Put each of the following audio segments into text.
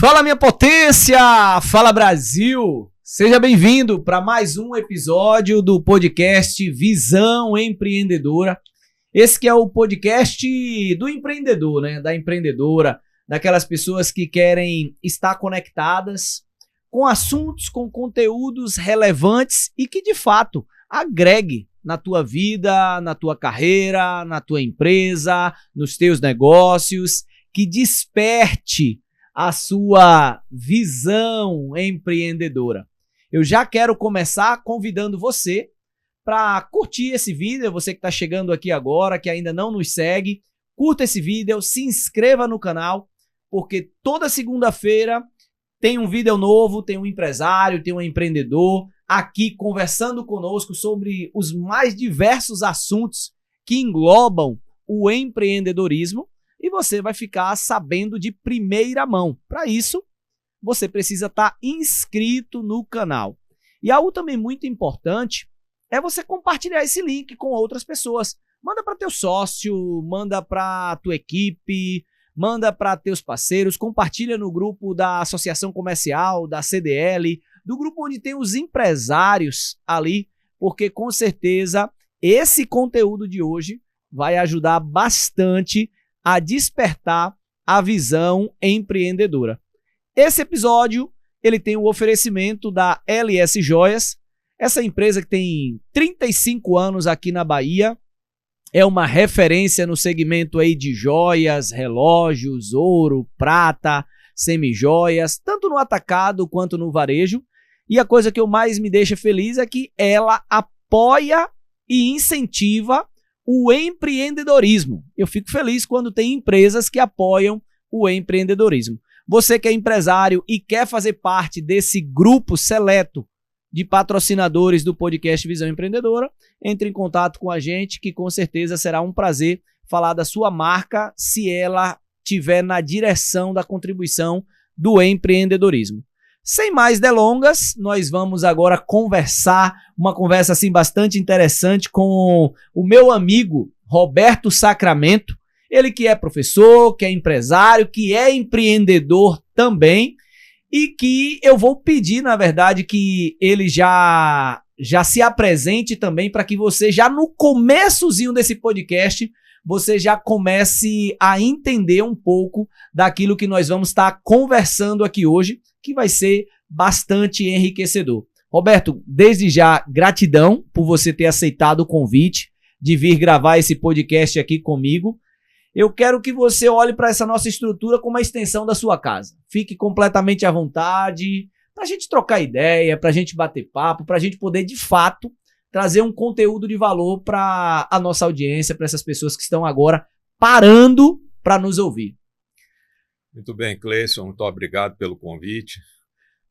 Fala, minha potência! Fala, Brasil! Seja bem-vindo para mais um episódio do podcast Visão Empreendedora. Esse que é o podcast do empreendedor, né? Da empreendedora, daquelas pessoas que querem estar conectadas com assuntos, com conteúdos relevantes e que, de fato, agregue na tua vida, na tua carreira, na tua empresa, nos teus negócios, que desperte a sua visão empreendedora. Eu já quero começar convidando você para curtir esse vídeo, você que está chegando aqui agora, que ainda não nos segue, curta esse vídeo, se inscreva no canal, porque toda segunda-feira tem um vídeo novo, tem um empresário, tem um empreendedor aqui conversando conosco sobre os mais diversos assuntos que englobam o empreendedorismo. E você vai ficar sabendo de primeira mão. Para isso, você precisa estar inscrito no canal. E algo também muito importante é você compartilhar esse link com outras pessoas. Manda para teu sócio, manda para tua equipe, manda para teus parceiros, compartilha no grupo da Associação Comercial, da CDL, do grupo onde tem os empresários ali, porque com certeza esse conteúdo de hoje vai ajudar bastante a despertar a visão empreendedora. Esse episódio, ele tem o oferecimento da LS Joias, essa empresa que tem 35 anos aqui na Bahia, é uma referência no segmento aí de joias, relógios, ouro, prata, semijoias, tanto no atacado quanto no varejo. E a coisa que mais me deixa feliz é que ela apoia e incentiva o empreendedorismo. Eu fico feliz quando tem empresas que apoiam o empreendedorismo. Você que é empresário e quer fazer parte desse grupo seleto de patrocinadores do podcast Visão Empreendedora, entre em contato com a gente, que com certeza será um prazer falar da sua marca se ela estiver na direção da contribuição do empreendedorismo. Sem mais delongas, nós vamos agora conversar, uma conversa assim bastante interessante com o meu amigo Roberto Sacramento, ele que é professor, que é empresário, que é empreendedor também e que eu vou pedir, na verdade, que ele já se apresente também para que você já no começozinho desse podcast você já comece a entender um pouco daquilo que nós vamos estar conversando aqui hoje, que vai ser bastante enriquecedor. Roberto, desde já, gratidão por você ter aceitado o convite de vir gravar esse podcast aqui comigo. Eu quero que você olhe para essa nossa estrutura como uma extensão da sua casa. Fique completamente à vontade para a gente trocar ideia, para a gente bater papo, para a gente poder, de fato, trazer um conteúdo de valor para a nossa audiência, para essas pessoas que estão agora parando para nos ouvir. Muito bem, Cleison, muito obrigado pelo convite.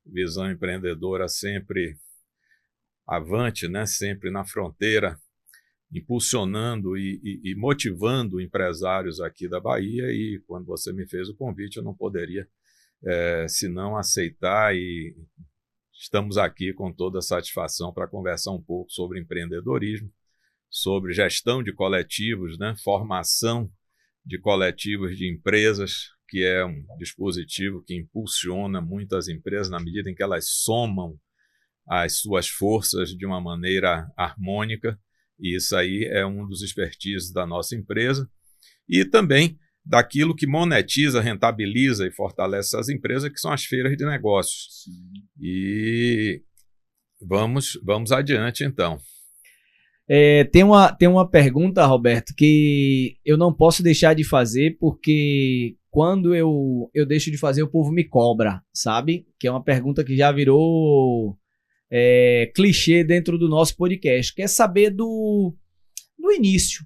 Visão Empreendedora sempre avante, né? Sempre na fronteira, impulsionando e motivando empresários aqui da Bahia. E quando você me fez o convite, eu não poderia senão aceitar, e estamos aqui com toda a satisfação para conversar um pouco sobre empreendedorismo, sobre gestão de coletivos, né? Formação de coletivos de empresas, que é um dispositivo que impulsiona muitas empresas na medida em que elas somam as suas forças de uma maneira harmônica, e isso aí é um dos expertises da nossa empresa, e também daquilo que monetiza, rentabiliza e fortalece as empresas, que são as feiras de negócios. Sim. E vamos adiante, então. Tem uma pergunta, Roberto, que eu não posso deixar de fazer, porque quando eu deixo de fazer, o povo me cobra, sabe? Que é uma pergunta que já virou clichê dentro do nosso podcast. Quer saber do início.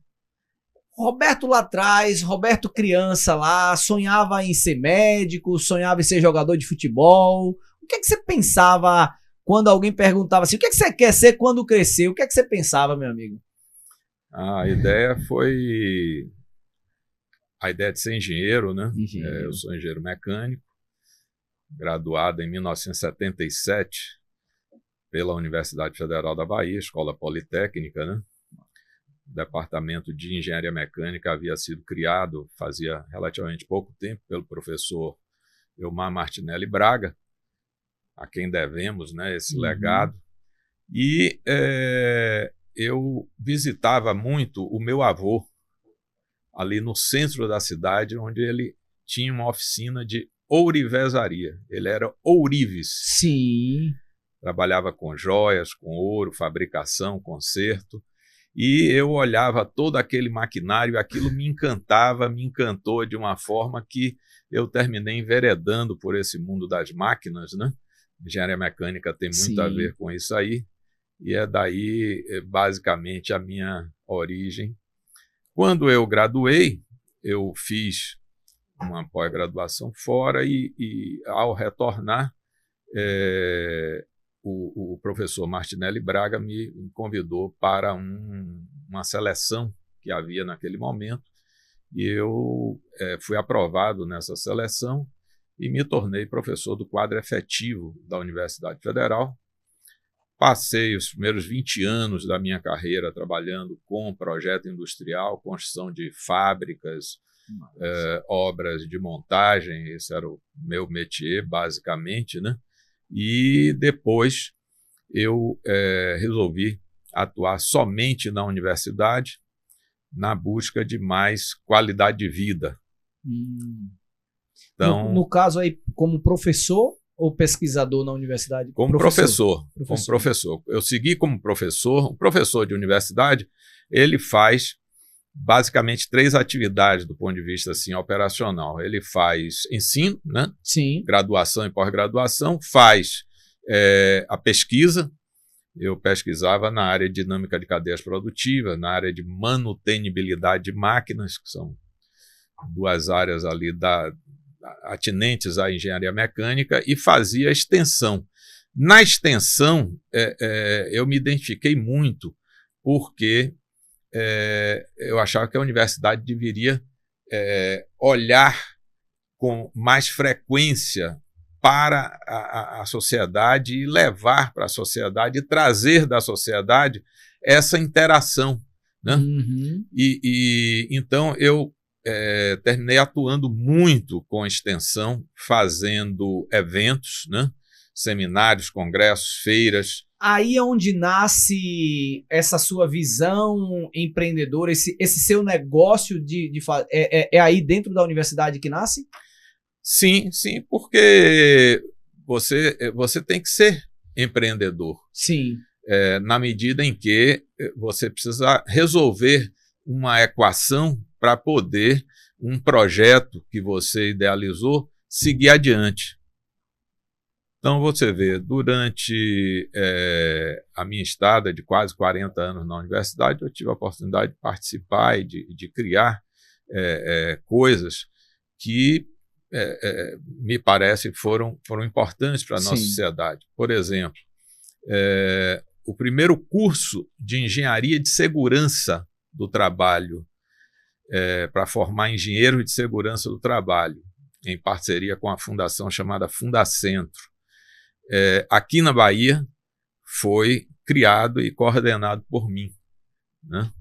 Roberto lá atrás, Roberto criança lá, sonhava em ser médico, sonhava em ser jogador de futebol. O que é que você pensava quando alguém perguntava assim, o que é que você quer ser quando crescer? O que é que você pensava, meu amigo? A ideia foi a ideia de ser engenheiro, né? Eu sou engenheiro mecânico, graduado em 1977 pela Universidade Federal da Bahia, Escola Politécnica, né? O Departamento de Engenharia Mecânica havia sido criado fazia relativamente pouco tempo pelo professor Eumar Martinelli Braga, a quem devemos, né, esse legado. E eu visitava muito o meu avô, ali no centro da cidade, onde ele tinha uma oficina de ourivesaria. Ele era ourives. Sim. Trabalhava com joias, com ouro, fabricação, conserto. E eu olhava todo aquele maquinário, aquilo me encantava, me encantou de uma forma que eu terminei enveredando por esse mundo das máquinas, né? Engenharia mecânica tem muito a ver com isso aí, e é daí, basicamente, a minha origem. Quando eu graduei, eu fiz uma pós-graduação fora e ao retornar, o professor Martinelli Braga me convidou para uma seleção que havia naquele momento, e eu fui aprovado nessa seleção e me tornei professor do quadro efetivo da Universidade Federal. Passei os primeiros 20 anos da minha carreira trabalhando com projeto industrial, construção de fábricas, obras de montagem, esse era o meu métier, basicamente, né? E depois eu resolvi atuar somente na universidade, na busca de mais qualidade de vida. Então, no caso aí, como professor ou pesquisador na universidade? Como professor. Como professor. Eu segui como professor. Um professor de universidade, ele faz basicamente 3 atividades do ponto de vista assim, operacional. Ele faz ensino, né? Sim. Graduação e pós-graduação, faz a pesquisa. Eu pesquisava na área de dinâmica de cadeias produtivas, na área de manutenibilidade de máquinas, que são 2 áreas ali atinentes à engenharia mecânica, e fazia extensão. Na extensão, eu me identifiquei muito porque eu achava que a universidade deveria olhar com mais frequência para a sociedade e levar para a sociedade e trazer da sociedade essa interação, né? Então eu terminei atuando muito com extensão, fazendo eventos, né? Seminários, congressos, feiras. Aí é onde nasce essa sua visão empreendedora, esse seu negócio de fazer. É aí dentro da universidade que nasce? Sim, sim, porque você tem que ser empreendedor. Sim. Na medida em que você precisa resolver uma equação para poder um projeto que você idealizou seguir adiante. Então, você vê, durante a minha estada de quase 40 anos na universidade, eu tive a oportunidade de participar e de criar coisas que me parece que foram importantes para a nossa sociedade. Por exemplo, o primeiro curso de engenharia de segurança do trabalho para formar engenheiros de segurança do trabalho, em parceria com a fundação chamada Fundacentro, aqui na Bahia, foi criado e coordenado por mim, né?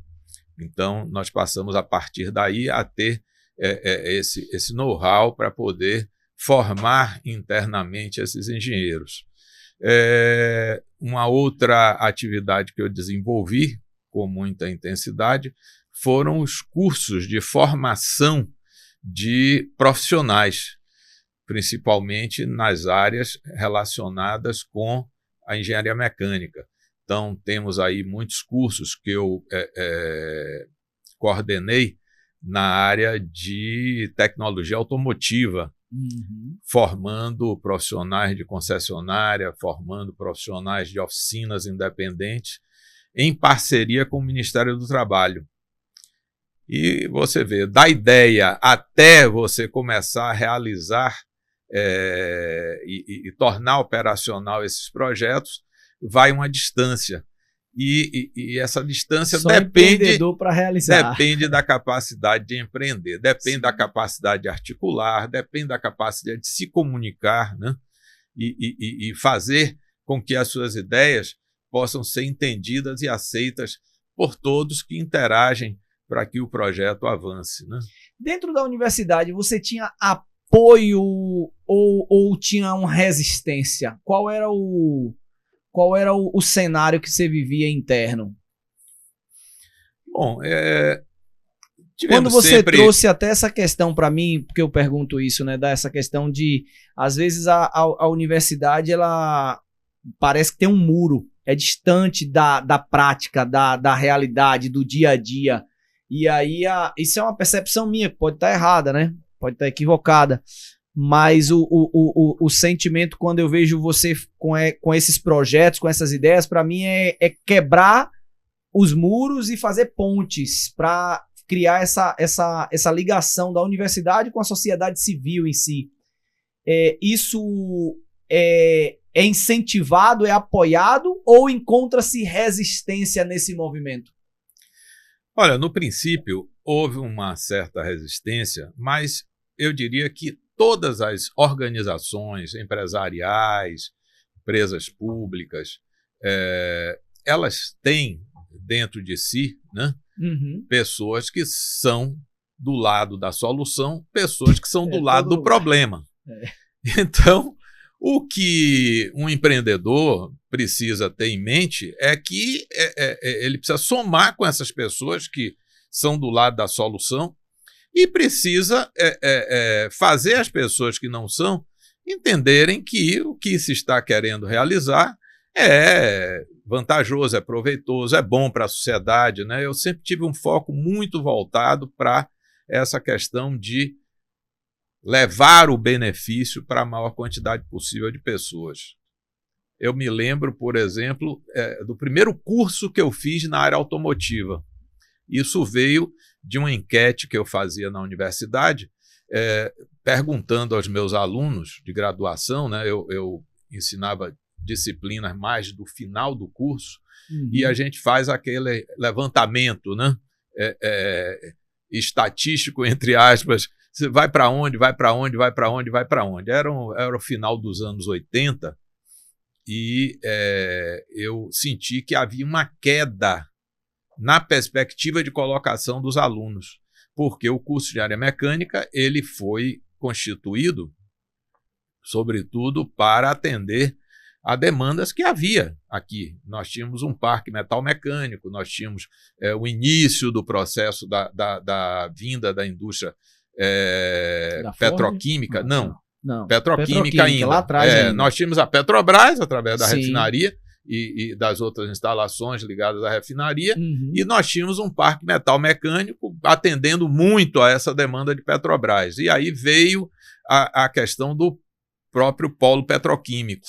Então, nós passamos a partir daí a ter esse know-how para poder formar internamente esses engenheiros. Uma outra atividade que eu desenvolvi com muita intensidade foram os cursos de formação de profissionais, principalmente nas áreas relacionadas com a engenharia mecânica. Então, temos aí muitos cursos que eu coordenei na área de tecnologia automotiva, formando profissionais de concessionária, formando profissionais de oficinas independentes, em parceria com o Ministério do Trabalho. E você vê, da ideia até você começar a realizar e tornar operacional esses projetos, vai uma distância. E essa distância depende da capacidade de empreender, depende da capacidade de articular, depende da capacidade de se comunicar, né? E fazer com que as suas ideias possam ser entendidas e aceitas por todos que interagem para que o projeto avance, né? Dentro da universidade, você tinha apoio ou tinha uma resistência? Qual era o cenário que você vivia interno? Bom, quando você sempre... trouxe até essa questão para mim, porque eu pergunto isso, né, dessa questão de, às vezes a universidade, ela parece que tem um muro, é distante da prática, da realidade, do dia a dia, e aí isso é uma percepção minha, que pode estar errada, né, pode estar equivocada, mas o sentimento quando eu vejo você com esses projetos, com essas ideias, para mim é quebrar os muros e fazer pontes para criar essa ligação da universidade com a sociedade civil em si. Isso é incentivado, é apoiado ou encontra-se resistência nesse movimento? Olha, no princípio houve uma certa resistência, mas eu diria que todas as organizações empresariais, empresas públicas, elas têm dentro de si, né, pessoas que são do lado da solução, pessoas que são do lado do problema. Então, o que um empreendedor precisa ter em mente é que ele precisa somar com essas pessoas que são do lado da solução e precisa fazer as pessoas que não são entenderem que o que se está querendo realizar é vantajoso, é proveitoso, é bom para a sociedade, né? Eu sempre tive um foco muito voltado para essa questão de levar o benefício para a maior quantidade possível de pessoas. Eu me lembro, por exemplo, do primeiro curso que eu fiz na área automotiva. Isso veio de uma enquete que eu fazia na universidade, perguntando aos meus alunos de graduação, né? Eu ensinava disciplinas mais do final do curso, e a gente faz aquele levantamento, né? Estatístico, entre aspas, você vai para onde, vai para onde, vai para onde, vai para onde. Era o final dos anos 80 e eu senti que havia uma queda na perspectiva de colocação dos alunos, porque o curso de área mecânica ele foi constituído, sobretudo, para atender a demandas que havia aqui. Nós tínhamos um parque metal mecânico, nós tínhamos o início do processo da vinda da indústria petroquímica. Não, petroquímica ainda. Lá atrás ainda. Nós tínhamos a Petrobras, através da refinaria e das outras instalações ligadas à refinaria, e nós tínhamos um parque metal mecânico atendendo muito a essa demanda de Petrobras. E aí veio a questão do próprio polo petroquímico.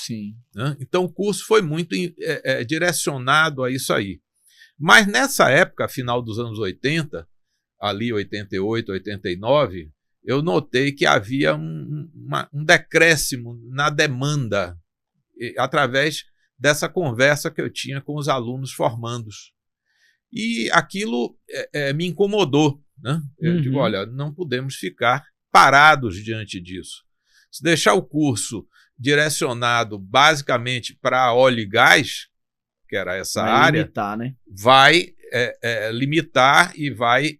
Né? Então o curso foi muito direcionado a isso aí. Mas nessa época, final dos anos 80, ali 88, 89, eu notei que havia um decréscimo na demanda através dessa conversa que eu tinha com os alunos formandos. E aquilo me incomodou. Né? Eu digo, olha, não podemos ficar parados diante disso. Se deixar o curso direcionado basicamente para óleo e gás, que era essa área, limitar, né? Vai limitar e vai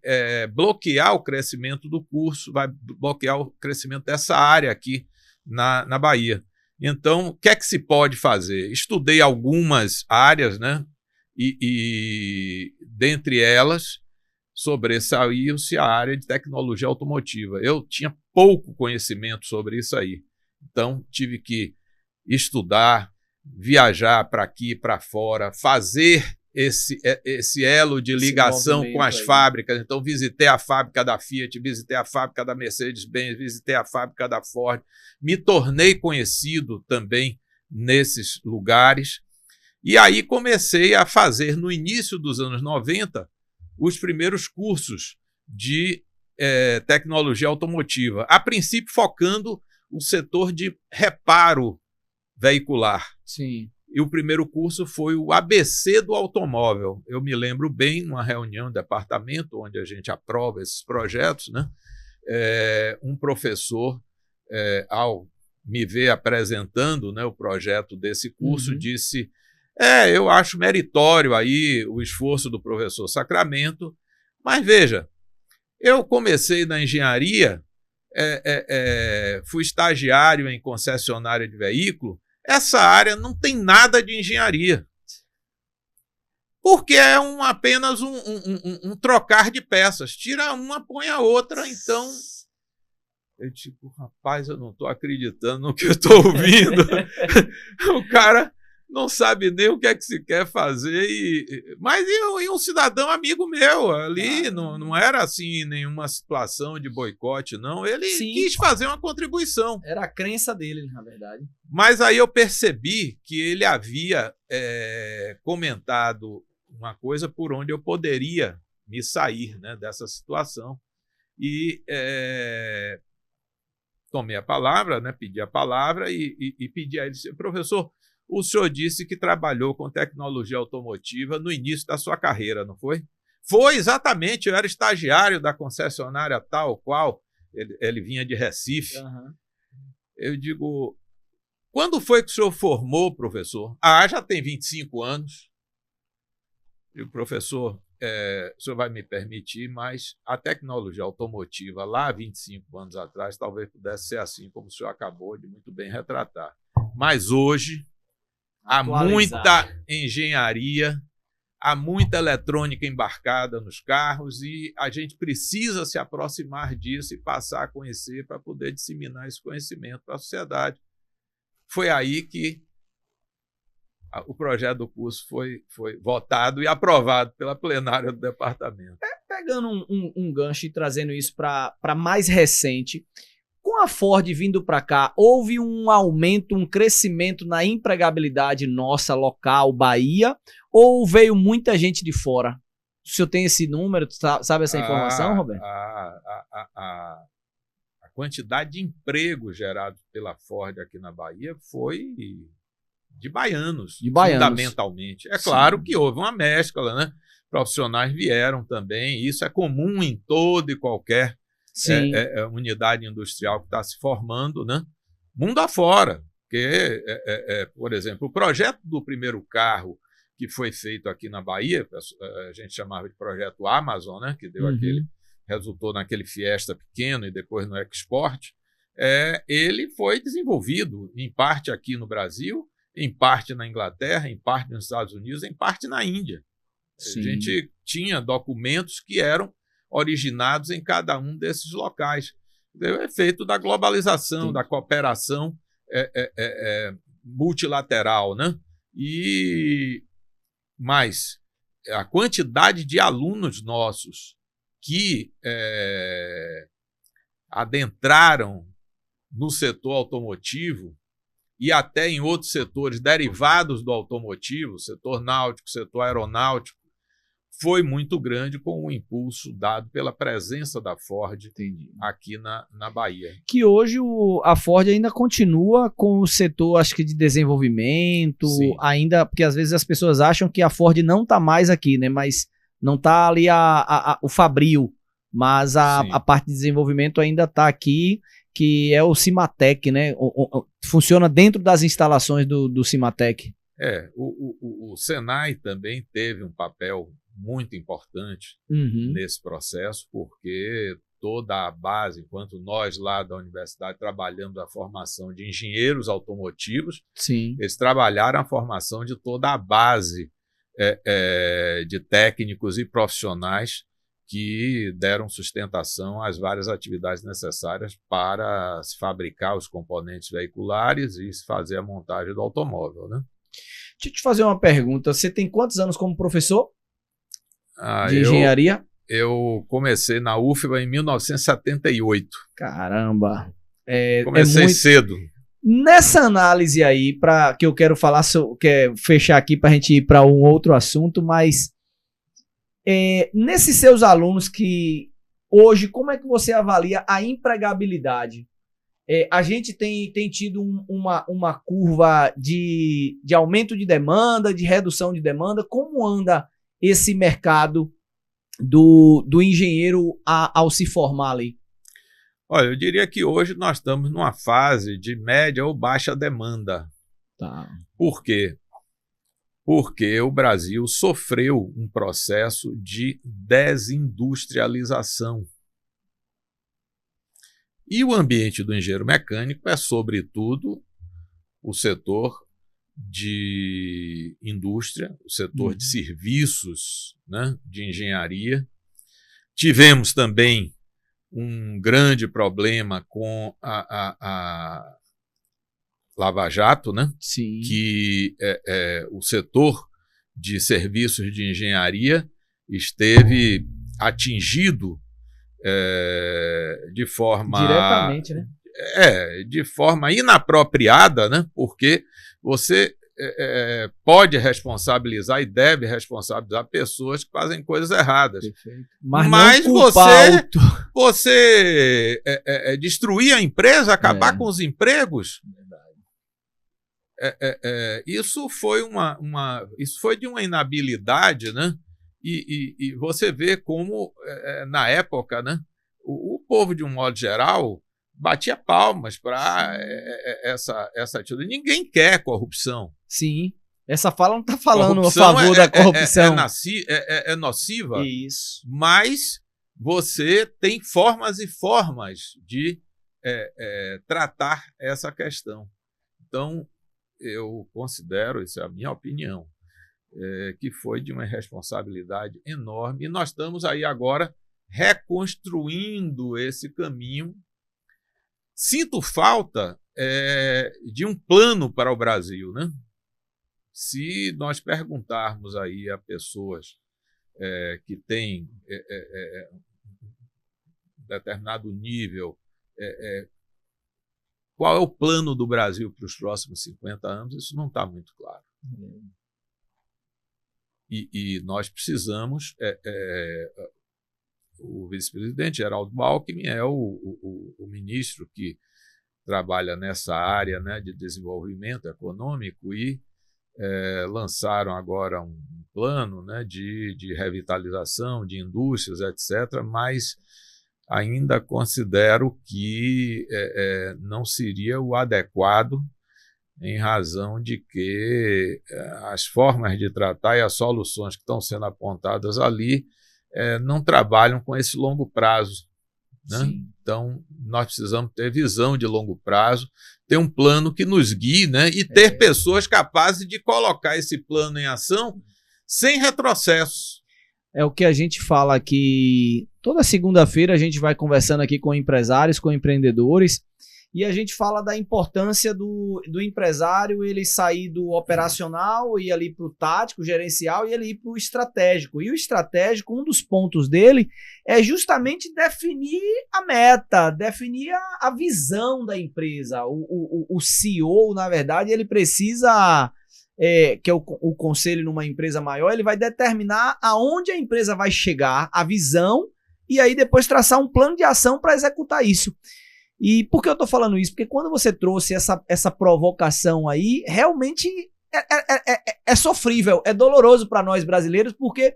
bloquear o crescimento do curso, vai bloquear o crescimento dessa área aqui na Bahia. Então, o que é que se pode fazer? Estudei algumas áreas, né? E dentre elas, sobressaiu-se a área de tecnologia automotiva. Eu tinha pouco conhecimento sobre isso aí. Então, tive que estudar, viajar para aqui, para fora, fazer esse elo de ligação com as fábricas. Então, visitei a fábrica da Fiat, visitei a fábrica da Mercedes-Benz, visitei a fábrica da Ford. Me tornei conhecido também nesses lugares. E aí comecei a fazer, no início dos anos 90, os primeiros cursos de tecnologia automotiva, a princípio focando o setor de reparo veicular. Sim. E o primeiro curso foi o ABC do automóvel. Eu me lembro bem, numa reunião de departamento, onde a gente aprova esses projetos, né? Um professor, ao me ver apresentando, né, o projeto desse curso, disse: eu acho meritório aí o esforço do professor Sacramento, mas veja, eu comecei na engenharia fui estagiário em concessionária de veículo, essa área não tem nada de engenharia. Porque é apenas um trocar de peças. Tira uma, põe a outra, então... Eu tipo, rapaz, eu não estou acreditando no que eu estou ouvindo. O cara não sabe nem o que é que se quer fazer. Mas um cidadão amigo meu ali, não era assim nenhuma situação de boicote, não. Ele quis fazer uma contribuição. Era a crença dele, na verdade. Mas aí eu percebi que ele havia comentado uma coisa por onde eu poderia me sair, né, dessa situação. E tomei a palavra, né, pedi a palavra e pedi a ele, professor, o senhor disse que trabalhou com tecnologia automotiva no início da sua carreira, não foi? Foi, exatamente, eu era estagiário da concessionária tal qual, ele vinha de Recife. Uhum. Eu digo, quando foi que o senhor formou, professor? Já tem 25 anos. Eu digo, professor, o senhor vai me permitir, mas a tecnologia automotiva lá há 25 anos atrás talvez pudesse ser assim, como o senhor acabou de muito bem retratar. Mas hoje há muita engenharia, há muita eletrônica embarcada nos carros e a gente precisa se aproximar disso e passar a conhecer para poder disseminar esse conhecimento para a sociedade. Foi aí que o projeto do curso foi votado e aprovado pela plenária do departamento. Pegando um gancho e trazendo isso para mais recente, com a Ford vindo para cá, houve um aumento, um crescimento na empregabilidade nossa, local, Bahia, ou veio muita gente de fora? O senhor tem esse número, sabe essa informação, Roberto? A quantidade de empregos gerados pela Ford aqui na Bahia foi de baianos, fundamentalmente. É claro que houve uma mescla, né? Profissionais vieram também, isso é comum em toda e qualquer unidade industrial que está se formando, né? Mundo afora. Porque, por exemplo, o projeto do primeiro carro que foi feito aqui na Bahia, a gente chamava de projeto Amazon, né? Que deu resultou naquele Fiesta pequeno e depois no Export, ele foi desenvolvido em parte aqui no Brasil, em parte na Inglaterra, em parte nos Estados Unidos, em parte na Índia. Sim. A gente tinha documentos que eram originados em cada um desses locais. O efeito da globalização, sim, da cooperação multilateral, né? Mas a quantidade de alunos nossos que adentraram no setor automotivo e até em outros setores derivados do automotivo, setor náutico, setor aeronáutico, foi muito grande com o impulso dado pela presença da Ford aqui na Bahia. Que hoje a Ford ainda continua com o setor, acho que de desenvolvimento, sim, ainda, porque às vezes as pessoas acham que a Ford não está mais aqui, né? Mas não está ali o fabril, mas a parte de desenvolvimento ainda está aqui, que é o Cimatec, né? Funciona dentro das instalações do Cimatec. O Senai também teve um papel muito importante nesse processo, porque toda a base, enquanto nós lá da universidade trabalhamos a formação de engenheiros automotivos, sim, eles trabalharam a formação de toda a base de técnicos e profissionais que deram sustentação às várias atividades necessárias para se fabricar os componentes veiculares e se fazer a montagem do automóvel, né? Deixa eu te fazer uma pergunta. Você tem quantos anos como professor de engenharia? Eu comecei na UFBA em 1978. Caramba! Comecei cedo. Nessa análise aí, que eu quero falar, quero fechar aqui para a gente ir para um outro assunto, mas nesses seus alunos que hoje, como é que você avalia a empregabilidade? A gente tem tido uma curva de aumento de demanda, de redução de demanda. Como anda esse mercado do engenheiro ao se formar ali? Olha, eu diria que hoje nós estamos numa fase de média ou baixa demanda. Tá. Por quê? Porque o Brasil sofreu um processo de desindustrialização. E o ambiente do engenheiro mecânico é, sobretudo, o setor de indústria, o setor de serviços, né, de engenharia. Tivemos também um grande problema com a Lava Jato, né? Sim. Que o setor de serviços de engenharia esteve atingido de forma... Diretamente, né? De forma inapropriada, né? Porque você pode responsabilizar e deve responsabilizar pessoas que fazem coisas erradas. Perfeito. Mas não você destruir a empresa, acabar com os empregos, isso foi isso foi de uma inabilidade, né? E você vê como, na época, né, o povo, de um modo geral, batia palmas para essa atitude. Ninguém quer corrupção. Sim. Essa fala não está falando corrupção a favor da corrupção. É nociva. Isso. Mas você tem formas e formas de tratar essa questão. Então, eu considero, isso é a minha opinião, que foi de uma irresponsabilidade enorme. E nós estamos aí agora reconstruindo esse caminho. Sinto falta de um plano para o Brasil, né? Se nós perguntarmos aí a pessoas que têm determinado nível, qual é o plano do Brasil para os próximos 50 anos, isso não está muito claro. E nós precisamos... o vice-presidente Geraldo Alckmin é o ministro que trabalha nessa área, né, de desenvolvimento econômico, e lançaram agora um plano, né, de revitalização de indústrias, etc., mas ainda considero que não seria o adequado, em razão de que as formas de tratar e as soluções que estão sendo apontadas ali não trabalham com esse longo prazo, né? Então, nós precisamos ter visão de longo prazo, ter um plano que nos guie, né? E ter pessoas capazes de colocar esse plano em ação sem retrocessos. É o que a gente fala aqui. Toda segunda-feira a gente vai conversando aqui com empresários, com empreendedores, e a gente fala da importância do empresário ele sair do operacional e ir ali para o tático, gerencial, e ele ir para o estratégico. E o estratégico, um dos pontos dele é justamente definir a meta, definir a visão da empresa. O CEO, na verdade, ele precisa, que é o conselho numa empresa maior, ele vai determinar aonde a empresa vai chegar, a visão, e aí depois traçar um plano de ação para executar isso. E por que eu tô falando isso? Porque quando você trouxe essa provocação aí, realmente é sofrível, é doloroso para nós brasileiros, porque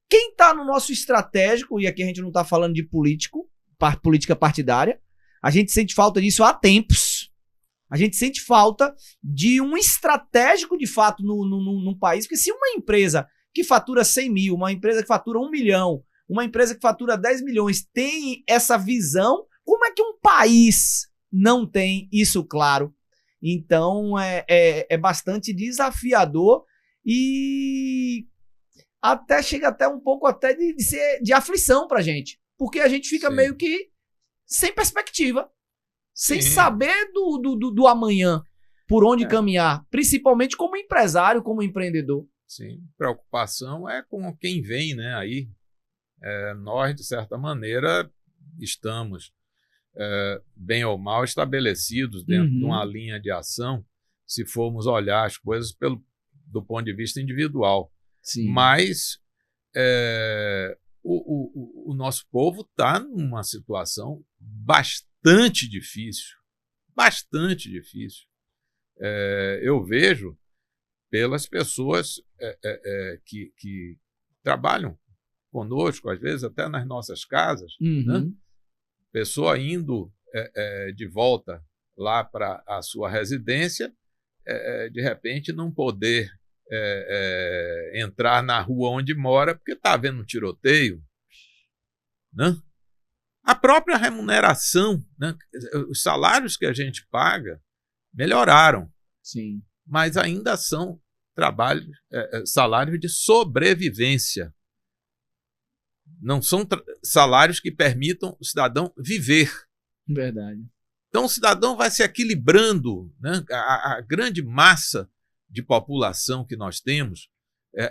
quem tá no nosso estratégico, e aqui a gente não tá falando de política partidária, a gente sente falta disso há tempos. A gente sente falta de um estratégico, de fato, num país, porque se uma empresa que fatura 100 mil, uma empresa que fatura 1 milhão, uma empresa que fatura 10 milhões tem essa visão, como é que um país não tem isso claro? Então, é bastante desafiador e chega até um pouco até de ser de aflição pra gente. Porque a gente fica meio que sem perspectiva, sem saber do amanhã, por onde caminhar, principalmente como empresário, como empreendedor. Sim, preocupação é com quem vem, né? Aí nós, de certa maneira, estamos... bem ou mal estabelecidos dentro de uma linha de ação, se formos olhar as coisas do ponto de vista individual. Sim. Mas o nosso povo está numa situação bastante difícil. Bastante difícil. Eu vejo pelas pessoas que trabalham conosco, às vezes até nas nossas casas, né? Pessoa indo de volta lá para a sua residência, de repente não poder entrar na rua onde mora porque está havendo um tiroteio, né? A própria remuneração, né? Os salários que a gente paga melhoraram, Sim. mas ainda são salários de sobrevivência. Não são salários que permitam o cidadão viver. Verdade. Então, o cidadão vai se equilibrando, né? A grande massa de população que nós temos,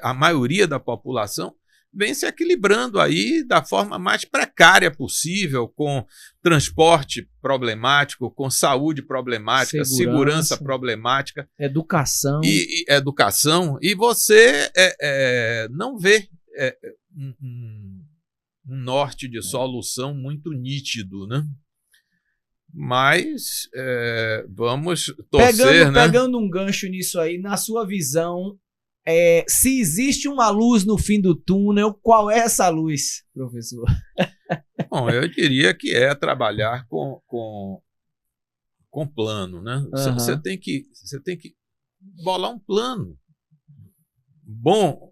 a maioria da população, vem se equilibrando aí da forma mais precária possível, com transporte problemático, com saúde problemática, segurança problemática, educação. E educação. E você não vê um norte de solução muito nítido, né? Mas vamos torcer, né? Pegando um gancho nisso aí, na sua visão, se existe uma luz no fim do túnel, qual é essa luz, professor? Bom, eu diria que é trabalhar com plano, né? Você tem que bolar um plano bom,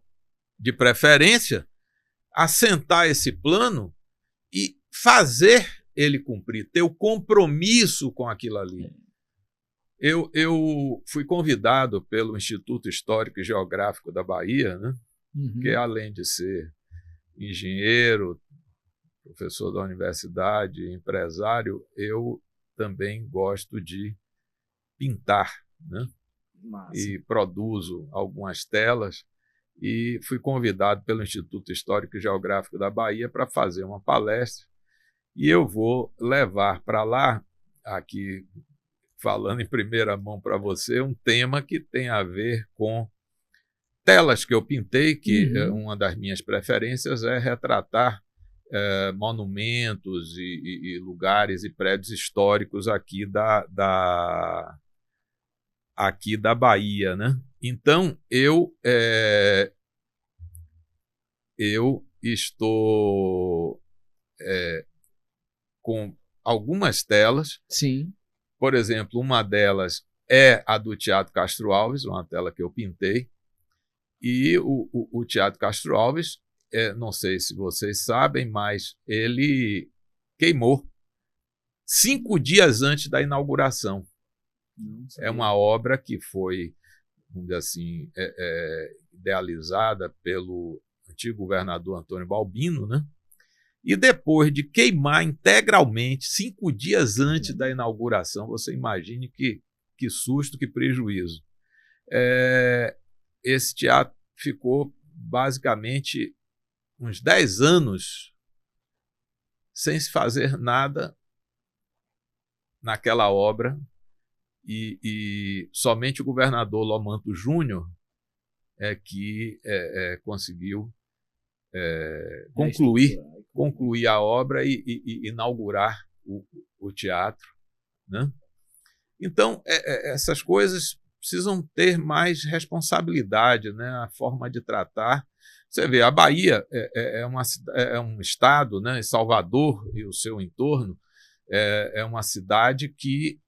de preferência, assentar esse plano e fazer ele cumprir, ter o compromisso com aquilo ali. Eu fui convidado pelo Instituto Histórico e Geográfico da Bahia, né? Que além de ser engenheiro, professor da universidade, empresário, eu também gosto de pintar, né? E produzo algumas telas, e fui convidado pelo Instituto Histórico e Geográfico da Bahia para fazer uma palestra, e eu vou levar para lá, aqui falando em primeira mão para você, um tema que tem a ver com telas que eu pintei, que uma das minhas preferências é retratar monumentos e lugares e prédios históricos aqui aqui da Bahia, né? Então, eu estou com algumas telas. Sim. Por exemplo, uma delas é a do Teatro Castro Alves, uma tela que eu pintei. E o Teatro Castro Alves, não sei se vocês sabem, mas ele queimou 5 dias antes da inauguração. É uma obra que foi, vamos dizer assim, idealizada pelo antigo governador Antônio Balbino, né? E depois de queimar integralmente 5 dias antes da inauguração, você imagine que susto, que prejuízo. Esse teatro ficou basicamente uns 10 anos sem se fazer nada naquela obra, e somente o governador Lomanto Júnior que conseguiu concluir a obra e inaugurar o teatro, né? Então, essas coisas precisam ter mais responsabilidade, né? A forma de tratar. Você vê, a Bahia é um estado, né? Salvador e o seu entorno é uma cidade que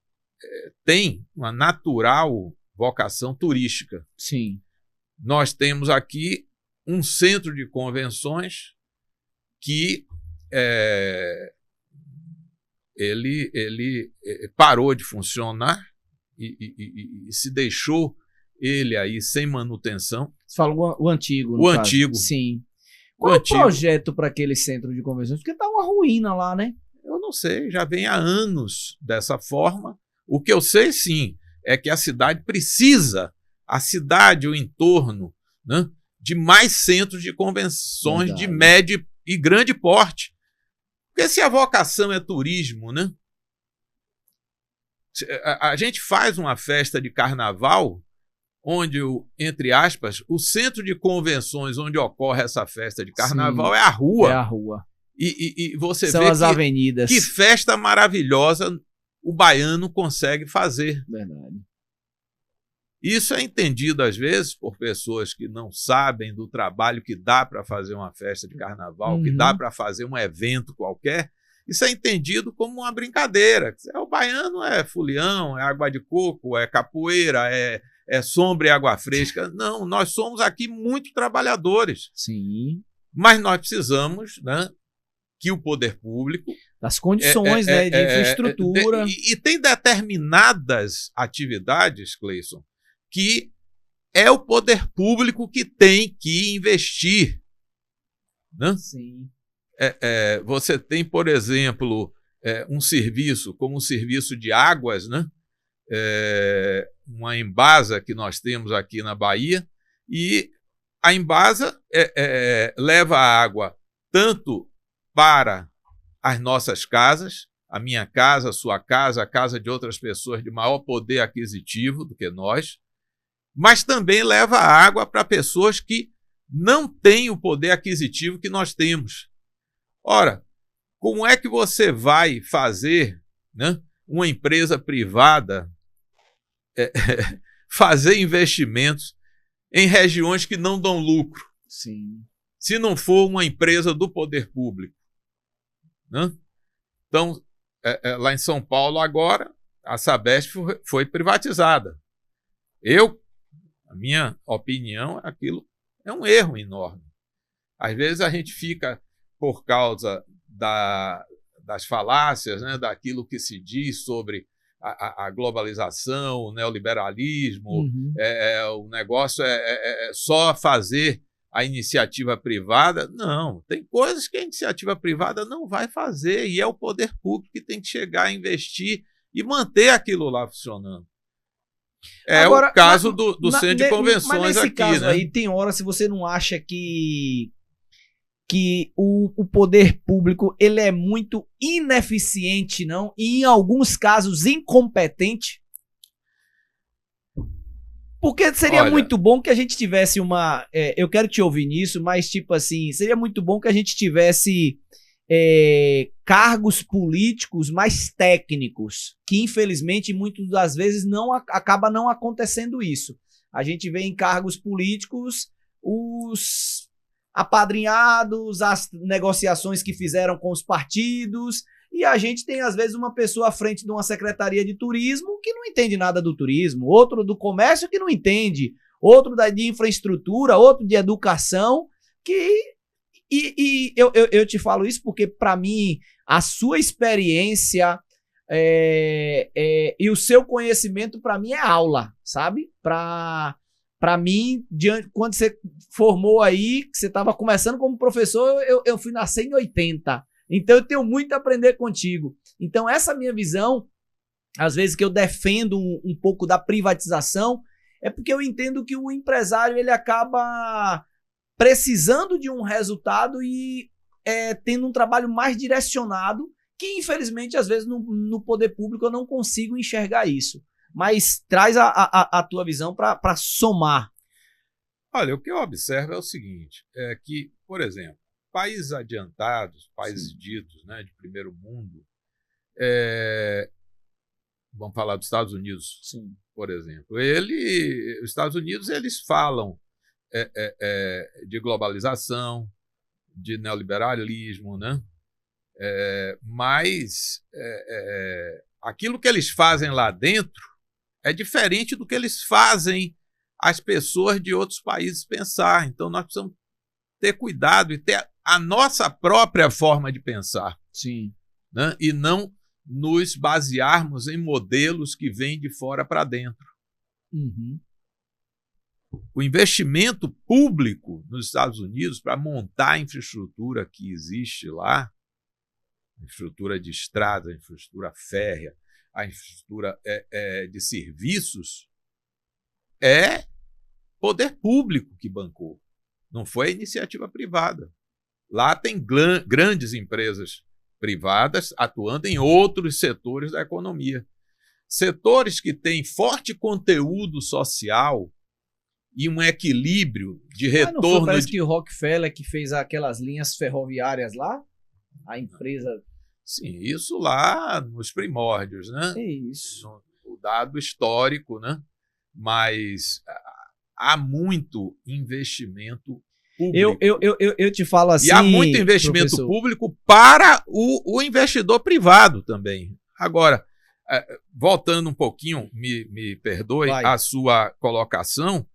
tem uma natural vocação turística. Sim. Nós temos aqui um centro de convenções que ele parou de funcionar e se deixou ele aí sem manutenção. Você fala o antigo. O antigo. Sim. Qual é o projeto para aquele centro de convenções? Porque tá uma ruína lá, né? Eu não sei, já vem há anos dessa forma. O que eu sei, sim, é que a cidade precisa, a cidade, o entorno, né, de mais centros de convenções de médio e grande porte. Porque se a vocação é turismo, né? A gente faz uma festa de carnaval onde, entre aspas, o centro de convenções onde ocorre essa festa de carnaval é a rua. É a rua. E você São vê as avenidas. Que festa maravilhosa o baiano consegue fazer. Verdade. Isso é entendido, às vezes, por pessoas que não sabem do trabalho que dá para fazer uma festa de carnaval, que dá para fazer um evento qualquer. Isso é entendido como uma brincadeira. O baiano é fulião, é água de coco, é capoeira, é sombra e água fresca. Não, nós somos aqui muito trabalhadores. Sim. Mas nós precisamos, né, que o poder público... Das condições, né, de infraestrutura. E tem determinadas atividades, Cleison, que é o poder público que tem que investir. Né? Sim. Você tem, por exemplo, um serviço, como o serviço de águas, né? Uma Embasa que nós temos aqui na Bahia, e a Embasa leva a água tanto para as nossas casas, a minha casa, a sua casa, a casa de outras pessoas de maior poder aquisitivo do que nós, mas também leva a água para pessoas que não têm o poder aquisitivo que nós temos. Ora, como é que você vai fazer, né, uma empresa privada fazer investimentos em regiões que não dão lucro? Sim. Se não for uma empresa do poder público. Né? Então, lá em São Paulo agora, a Sabesp foi privatizada. A minha opinião, aquilo é um erro enorme. Às vezes a gente fica, por causa das falácias, né, daquilo que se diz sobre a globalização, o neoliberalismo, o negócio é só fazer a iniciativa privada. Não, tem coisas que a iniciativa privada não vai fazer, e é o poder público que tem que chegar a investir e manter aquilo lá funcionando. Agora, o caso do centro de convenções mas nesse aqui, caso, né? Aí tem hora, se você não acha que o poder público ele é muito ineficiente, não? E em alguns casos incompetente? Porque seria muito bom que a gente tivesse uma... eu quero te ouvir nisso, mas tipo assim, seria muito bom que a gente tivesse cargos políticos mais técnicos, que infelizmente muitas das vezes acaba não acontecendo isso. A gente vê em cargos políticos os apadrinhados, as negociações que fizeram com os partidos, e a gente tem às vezes uma pessoa à frente de uma secretaria de turismo que não entende nada do turismo, outro do comércio que não entende, outro de infraestrutura, outro de educação, E eu te falo isso porque, para mim, a sua experiência e o seu conhecimento, para mim, é aula, sabe? Para mim, quando você formou aí, que você estava começando como professor, eu fui nascer em 80. Então, eu tenho muito a aprender contigo. Então, essa minha visão, às vezes que eu defendo um pouco da privatização, é porque eu entendo que o empresário ele acaba precisando de um resultado e tendo um trabalho mais direcionado, que infelizmente às vezes no poder público eu não consigo enxergar isso. Mas traz a tua visão para somar. Olha, o que eu observo é o seguinte, que, por exemplo, países adiantados, países ditos, né, de primeiro mundo, vamos falar dos Estados Unidos, por exemplo. Os Estados Unidos eles falam de globalização, de neoliberalismo, né? Mas aquilo que eles fazem lá dentro é diferente do que eles fazem as pessoas de outros países pensar. Então, nós precisamos ter cuidado e ter a nossa própria forma de pensar. Sim. Né? E não nos basearmos em modelos que vêm de fora para dentro. Uhum. O investimento público nos Estados Unidos para montar a infraestrutura que existe lá, a infraestrutura de estrada, a infraestrutura férrea, a infraestrutura de serviços, é poder público que bancou. Não foi a iniciativa privada. Lá tem grandes empresas privadas atuando em outros setores da economia. Setores que têm forte conteúdo social e um equilíbrio de retorno. Não foi, parece que o Rockefeller que fez aquelas linhas ferroviárias lá, a empresa... Sim, isso lá nos primórdios, né? É isso. O dado histórico, né? Mas há muito investimento público. Eu te falo assim... E há muito investimento público para o investidor privado também. Agora, voltando um pouquinho, me perdoe a sua colocação,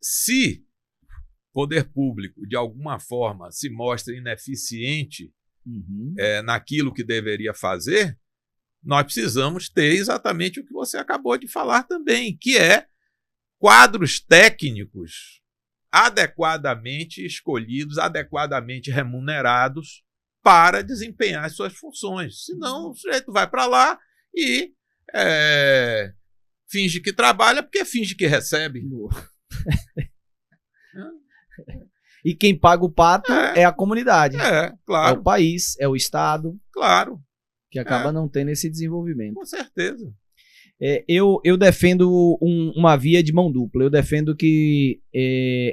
se poder público, de alguma forma, se mostra ineficiente naquilo que deveria fazer, nós precisamos ter exatamente o que você acabou de falar também, que é quadros técnicos adequadamente escolhidos, adequadamente remunerados para desempenhar as suas funções. Senão, o sujeito vai para lá e finge que trabalha porque finge que recebe. E quem paga o pato é a comunidade. Claro. É o país, é o Estado. Claro. Que acaba não tendo esse desenvolvimento. Com certeza. Eu defendo uma via de mão dupla. Eu defendo que...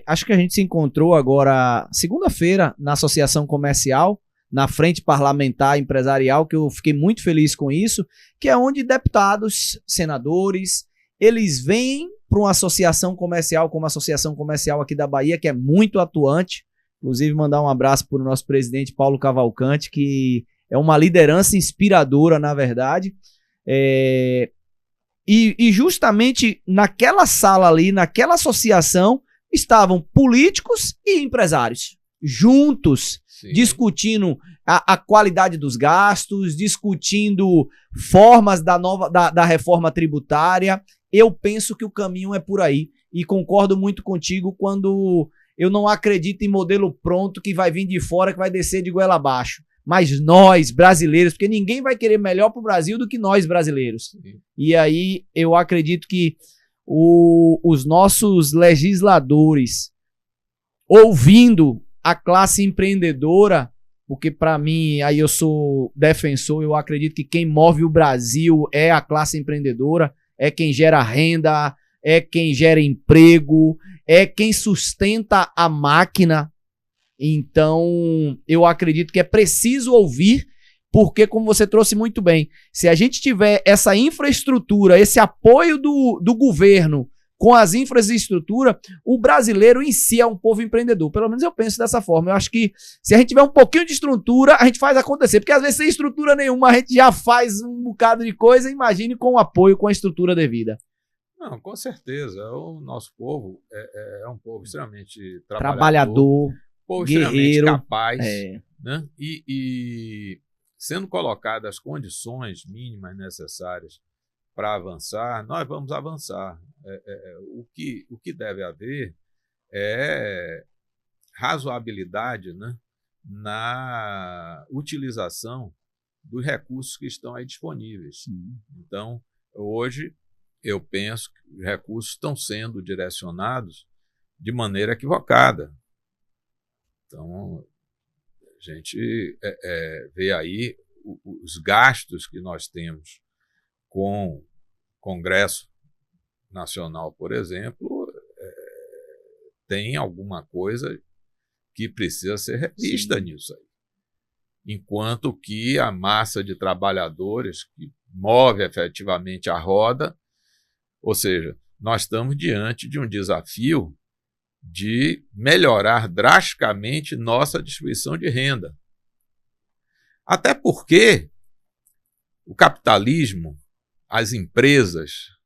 acho que a gente se encontrou agora, segunda-feira, na Associação Comercial, na Frente Parlamentar Empresarial, que eu fiquei muito feliz com isso, que é onde deputados, senadores, eles vêm para uma associação comercial, como a Associação Comercial aqui da Bahia, que é muito atuante. Inclusive, mandar um abraço para o nosso presidente Paulo Cavalcante, que é uma liderança inspiradora, na verdade. E justamente naquela sala ali, naquela associação, estavam políticos e empresários juntos, sim, discutindo a qualidade dos gastos, discutindo formas da reforma tributária. Eu penso que o caminho é por aí e concordo muito contigo quando eu não acredito em modelo pronto que vai vir de fora, que vai descer de goela abaixo. Mas nós, brasileiros, porque ninguém vai querer melhor para o Brasil do que nós, brasileiros. Sim. E aí eu acredito que os nossos legisladores, ouvindo a classe empreendedora, porque para mim, aí eu sou defensor, eu acredito que quem move o Brasil é a classe empreendedora, é quem gera renda, é quem gera emprego, é quem sustenta a máquina. Então, eu acredito que é preciso ouvir, porque, como você trouxe muito bem, se a gente tiver essa infraestrutura, esse apoio do governo com as infraestruturas, o brasileiro em si é um povo empreendedor. Pelo menos eu penso dessa forma. Eu acho que se a gente tiver um pouquinho de estrutura, a gente faz acontecer. Porque às vezes sem estrutura nenhuma, a gente já faz um bocado de coisa. Imagine com o apoio, com a estrutura devida. Não, com certeza. O nosso povo é um povo extremamente trabalhador, povo guerreiro, extremamente capaz, né? E sendo colocadas as condições mínimas necessárias para avançar, nós vamos avançar. O que deve haver é razoabilidade, né, na utilização dos recursos que estão aí disponíveis. Então, hoje, eu penso que os recursos estão sendo direcionados de maneira equivocada. Então, a gente vê aí os gastos que nós temos com o Congresso Nacional, por exemplo, tem alguma coisa que precisa ser revista nisso aí. Enquanto que a massa de trabalhadores que move efetivamente a roda, ou seja, nós estamos diante de um desafio de melhorar drasticamente nossa distribuição de renda. Até porque o capitalismo, as empresas,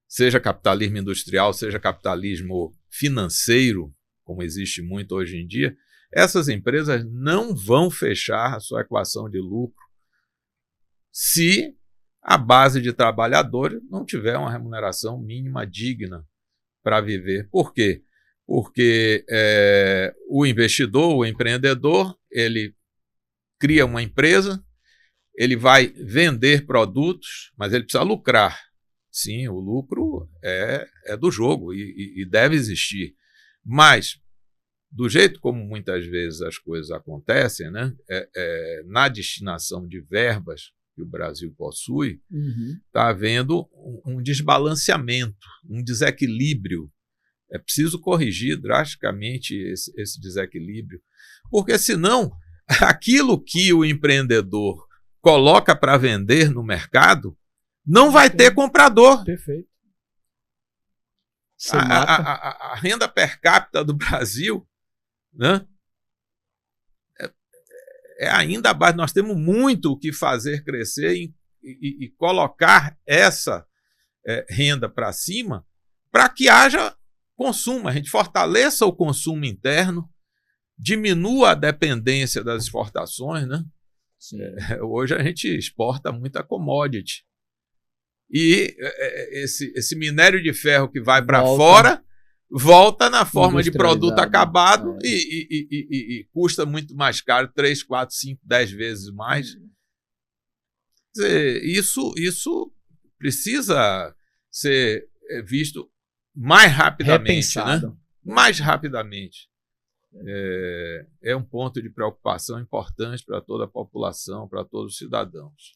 seja capitalismo industrial, seja capitalismo financeiro, como existe muito hoje em dia, essas empresas não vão fechar a sua equação de lucro se a base de trabalhadores não tiver uma remuneração mínima digna para viver. Por quê? Porque o investidor, o empreendedor, ele cria uma empresa, ele vai vender produtos, mas ele precisa lucrar. Sim, o lucro é do jogo e deve existir. Mas, do jeito como muitas vezes as coisas acontecem, né, na destinação de verbas que o Brasil possui, está havendo um desbalanceamento, um desequilíbrio. É preciso corrigir drasticamente esse desequilíbrio, porque senão aquilo que o empreendedor coloca para vender no mercado não vai ter comprador. Perfeito. A renda per capita do Brasil, né, é ainda abaixo. Nós temos muito o que fazer crescer e colocar essa renda para cima para que haja consuma, a gente fortaleça o consumo interno, diminua a dependência das exportações, né? Hoje a gente exporta muita commodity. E esse minério de ferro que vai para fora volta na forma de produto acabado e custa muito mais caro, 3, 4, 5, 10 vezes mais. Quer dizer, isso precisa ser visto mais rapidamente, né? Mais rapidamente. É um ponto de preocupação importante para toda a população, para todos os cidadãos.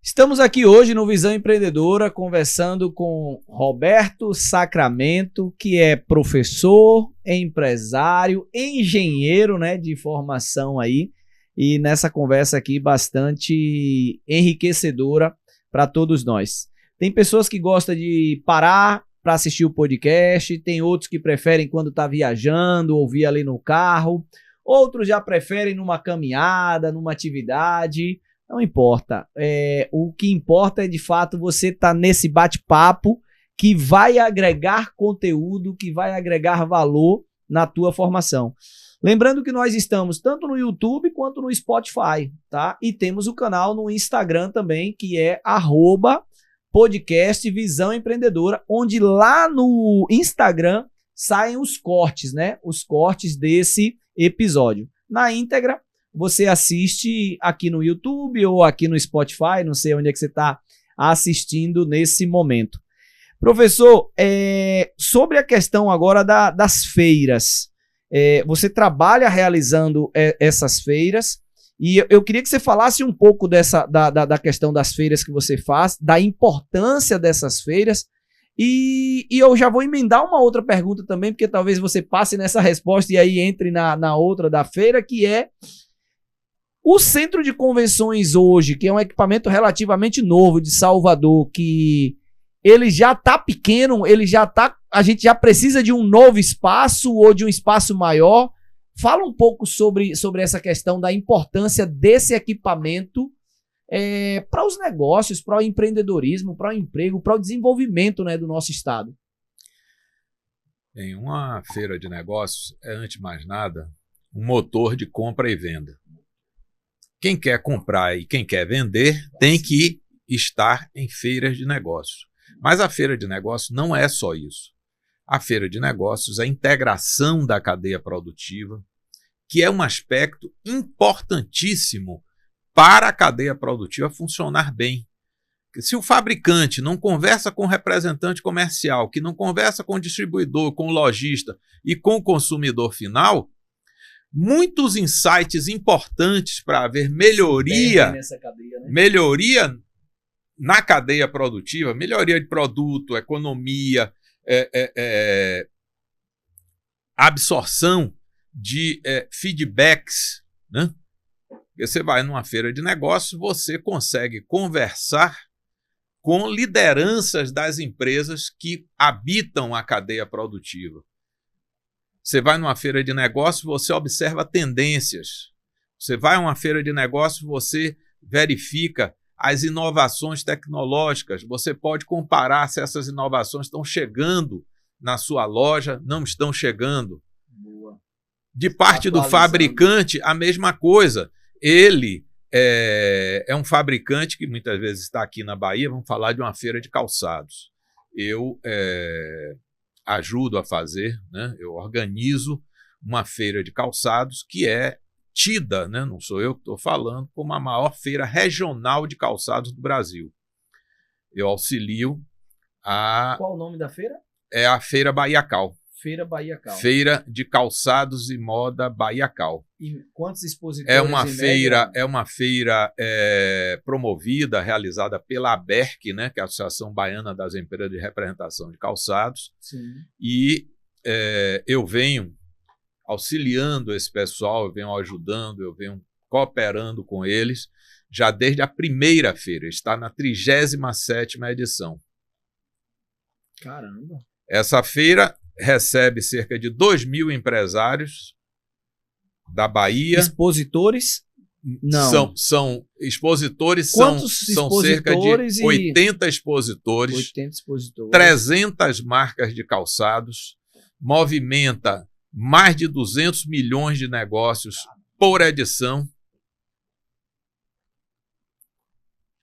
Estamos aqui hoje no Visão Empreendedora conversando com Roberto Sacramento, que é professor, empresário, engenheiro, né, de formação aí, e nessa conversa aqui bastante enriquecedora para todos nós. Tem pessoas que gostam de parar para assistir o podcast, tem outros que preferem quando está viajando, ouvir ali no carro, outros já preferem numa caminhada, numa atividade. Não importa. O que importa é, de fato, você estar nesse bate-papo que vai agregar conteúdo, que vai agregar valor na tua formação. Lembrando que nós estamos tanto no YouTube quanto no Spotify, tá? E temos o canal no Instagram também, que é @podcast Visão Empreendedora, onde lá no Instagram saem os cortes, né? Os cortes desse episódio. Na íntegra, você assiste aqui no YouTube ou aqui no Spotify, não sei onde é que você está assistindo nesse momento. Professor, sobre a questão agora das feiras, você trabalha realizando essas feiras e eu queria que você falasse um pouco da questão das feiras que você faz, da importância dessas feiras e eu já vou emendar uma outra pergunta também, porque talvez você passe nessa resposta e aí entre na outra da feira, que é o centro de convenções hoje, que é um equipamento relativamente novo de Salvador, que ele já está pequeno, a gente já precisa de um novo espaço ou de um espaço maior. Fala um pouco sobre essa questão da importância desse equipamento para os negócios, para o empreendedorismo, para o emprego, para o desenvolvimento, né, do nosso estado. Em uma feira de negócios é, antes de mais nada, um motor de compra e venda. Quem quer comprar e quem quer vender tem que estar em feiras de negócios. Mas a feira de negócios não é só isso. A feira de negócios é a integração da cadeia produtiva, que é um aspecto importantíssimo para a cadeia produtiva funcionar bem. Se o fabricante não conversa com o representante comercial, que não conversa com o distribuidor, com o lojista e com o consumidor final, muitos insights importantes para haver melhoria, melhoria na cadeia produtiva, melhoria de produto, economia, absorção de feedbacks, né? Você vai numa feira de negócios, você consegue conversar com lideranças das empresas que habitam a cadeia produtiva. Você vai numa feira de negócios, você observa tendências. Você vai a uma feira de negócios, você verifica as inovações tecnológicas. Você pode comparar se essas inovações estão chegando na sua loja, não estão chegando. Boa. De parte do fabricante, a mesma coisa. Ele é um fabricante que muitas vezes está aqui na Bahia, vamos falar de uma feira de calçados. Eu ajudo a fazer, né? Eu organizo uma feira de calçados que é tida, né? Não sou eu que estou falando, como a maior feira regional de calçados do Brasil. Eu auxilio a... Qual o nome da feira? É a Feira Bahiacal. Feira Bahiacal. Feira de Calçados e Moda Bahiacal. E quantos expositores? É uma feira promovida, realizada pela ABERC, né, que é a Associação Baiana das Empresas de Representação de Calçados. Sim. E eu venho auxiliando esse pessoal, eu venho ajudando, eu venho cooperando com eles, já desde a primeira feira, está na 37ª edição. Caramba! Essa feira recebe cerca de 2.000 empresários da Bahia. Expositores? Não. São expositores, são cerca de 80 expositores, 80 expositores, 300 marcas de calçados, movimenta mais de 200 milhões de negócios por edição.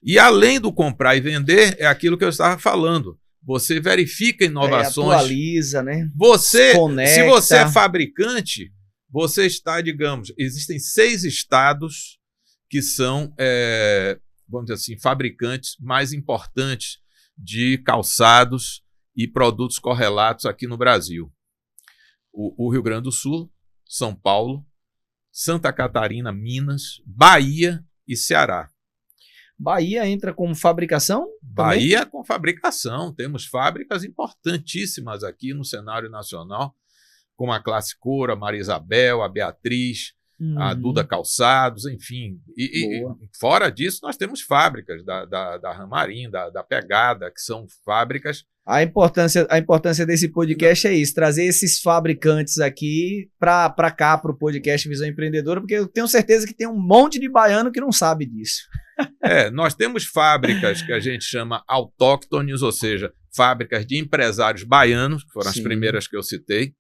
E além do comprar e vender, é aquilo que eu estava falando. Você verifica inovações. Atualiza, né? Se você é fabricante, você está, digamos, existem 6 estados que são, vamos dizer assim, fabricantes mais importantes de calçados e produtos correlatos aqui no Brasil. O Rio Grande do Sul, São Paulo, Santa Catarina, Minas, Bahia e Ceará. Bahia entra como fabricação? Bahia com fabricação. Temos fábricas importantíssimas aqui no cenário nacional, como a Classe Cor, a Maria Isabel, a Beatriz, a Duda Calçados, enfim. E fora disso, nós temos fábricas da Ramarim, da Pegada, que são fábricas. A importância desse podcast é isso, trazer esses fabricantes aqui para cá, para o podcast Visão Empreendedora, porque eu tenho certeza que tem um monte de baiano que não sabe disso. Nós temos fábricas que a gente chama autóctones, ou seja, fábricas de empresários baianos, que foram as primeiras que eu citei.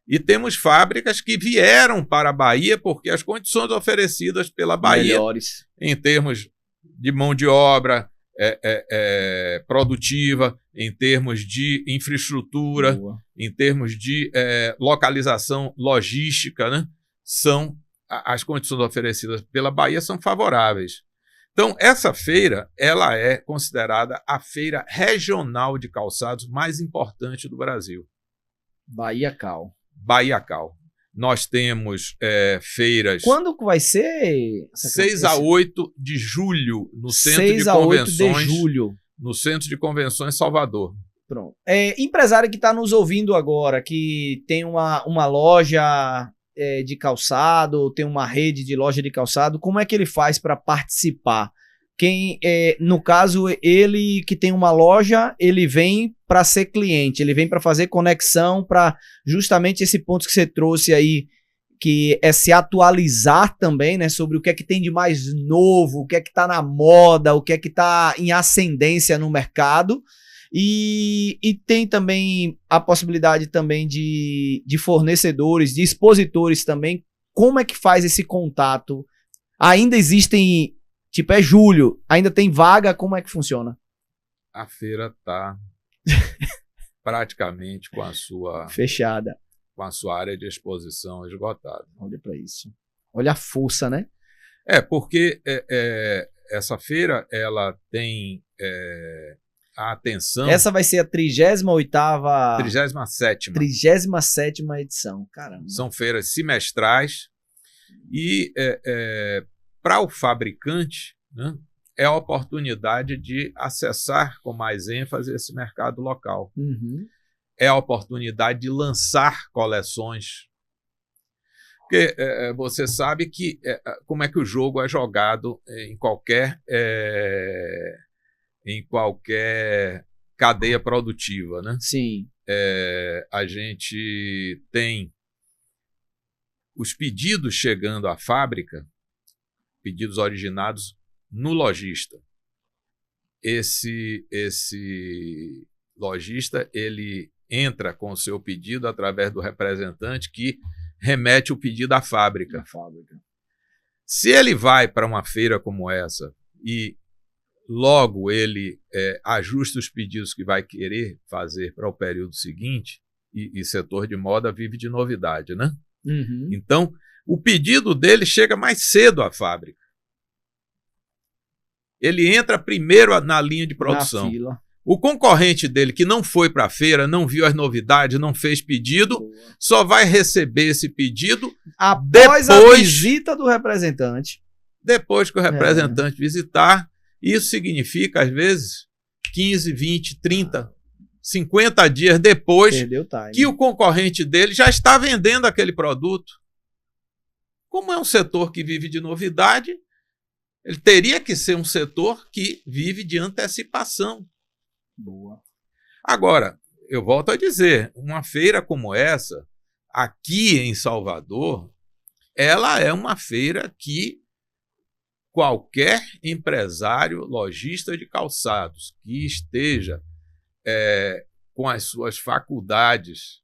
E temos fábricas que vieram para a Bahia porque as condições oferecidas pela Bahia, melhores, em termos de mão de obra produtiva, em termos de infraestrutura, em termos de localização logística, né? As condições oferecidas pela Bahia são favoráveis. Então, essa feira ela é considerada a feira regional de calçados mais importante do Brasil. Bahia Cal. Nós temos feiras... Quando vai ser? 6 a 8 de julho, no Centro de Convenções. 6 a 8 de julho. No Centro de Convenções Salvador. Pronto. Empresário que está nos ouvindo agora, que tem uma loja de calçado, tem uma rede de loja de calçado, como é que ele faz para participar? No caso, ele que tem uma loja, ele vem para ser cliente, ele vem para fazer conexão, para justamente esse ponto que você trouxe aí, que é se atualizar também, né, sobre o que é que tem de mais novo, o que é que está na moda, o que é que está em ascendência no mercado. E tem também a possibilidade também de fornecedores, de expositores também. Como é que faz esse contato? Ainda existem, tipo, é julho, ainda tem vaga, como é que funciona? A feira está praticamente com a sua... fechada. Com a sua área de exposição esgotada. Olha para isso. Olha a força, né? Porque essa feira, ela tem... a atenção... Essa vai ser a 38ª... 37ª. 37ª edição, caramba. São feiras semestrais e para o fabricante, né, é a oportunidade de acessar com mais ênfase esse mercado local. É a oportunidade de lançar coleções. Porque você sabe que como é que o jogo é jogado em qualquer cadeia produtiva, né? Sim. A gente tem os pedidos chegando à fábrica, pedidos originados no lojista. Esse lojista, ele entra com o seu pedido através do representante que remete o pedido à fábrica. Se ele vai para uma feira como essa e logo ele ajusta os pedidos que vai querer fazer para o período seguinte, e setor de moda vive de novidade, né? Então, o pedido dele chega mais cedo à fábrica. Ele entra primeiro na linha de produção. Na fila. O concorrente dele, que não foi para a feira, não viu as novidades, não fez pedido, só vai receber esse pedido após a visita do representante. Depois que o representante visitar. Isso significa, às vezes, 15, 20, 30, 50 dias depois que o concorrente dele já está vendendo aquele produto. Como é um setor que vive de novidade, ele teria que ser um setor que vive de antecipação. Boa. Agora, eu volto a dizer, uma feira como essa, aqui em Salvador, ela é uma feira que qualquer empresário lojista de calçados que esteja com as suas faculdades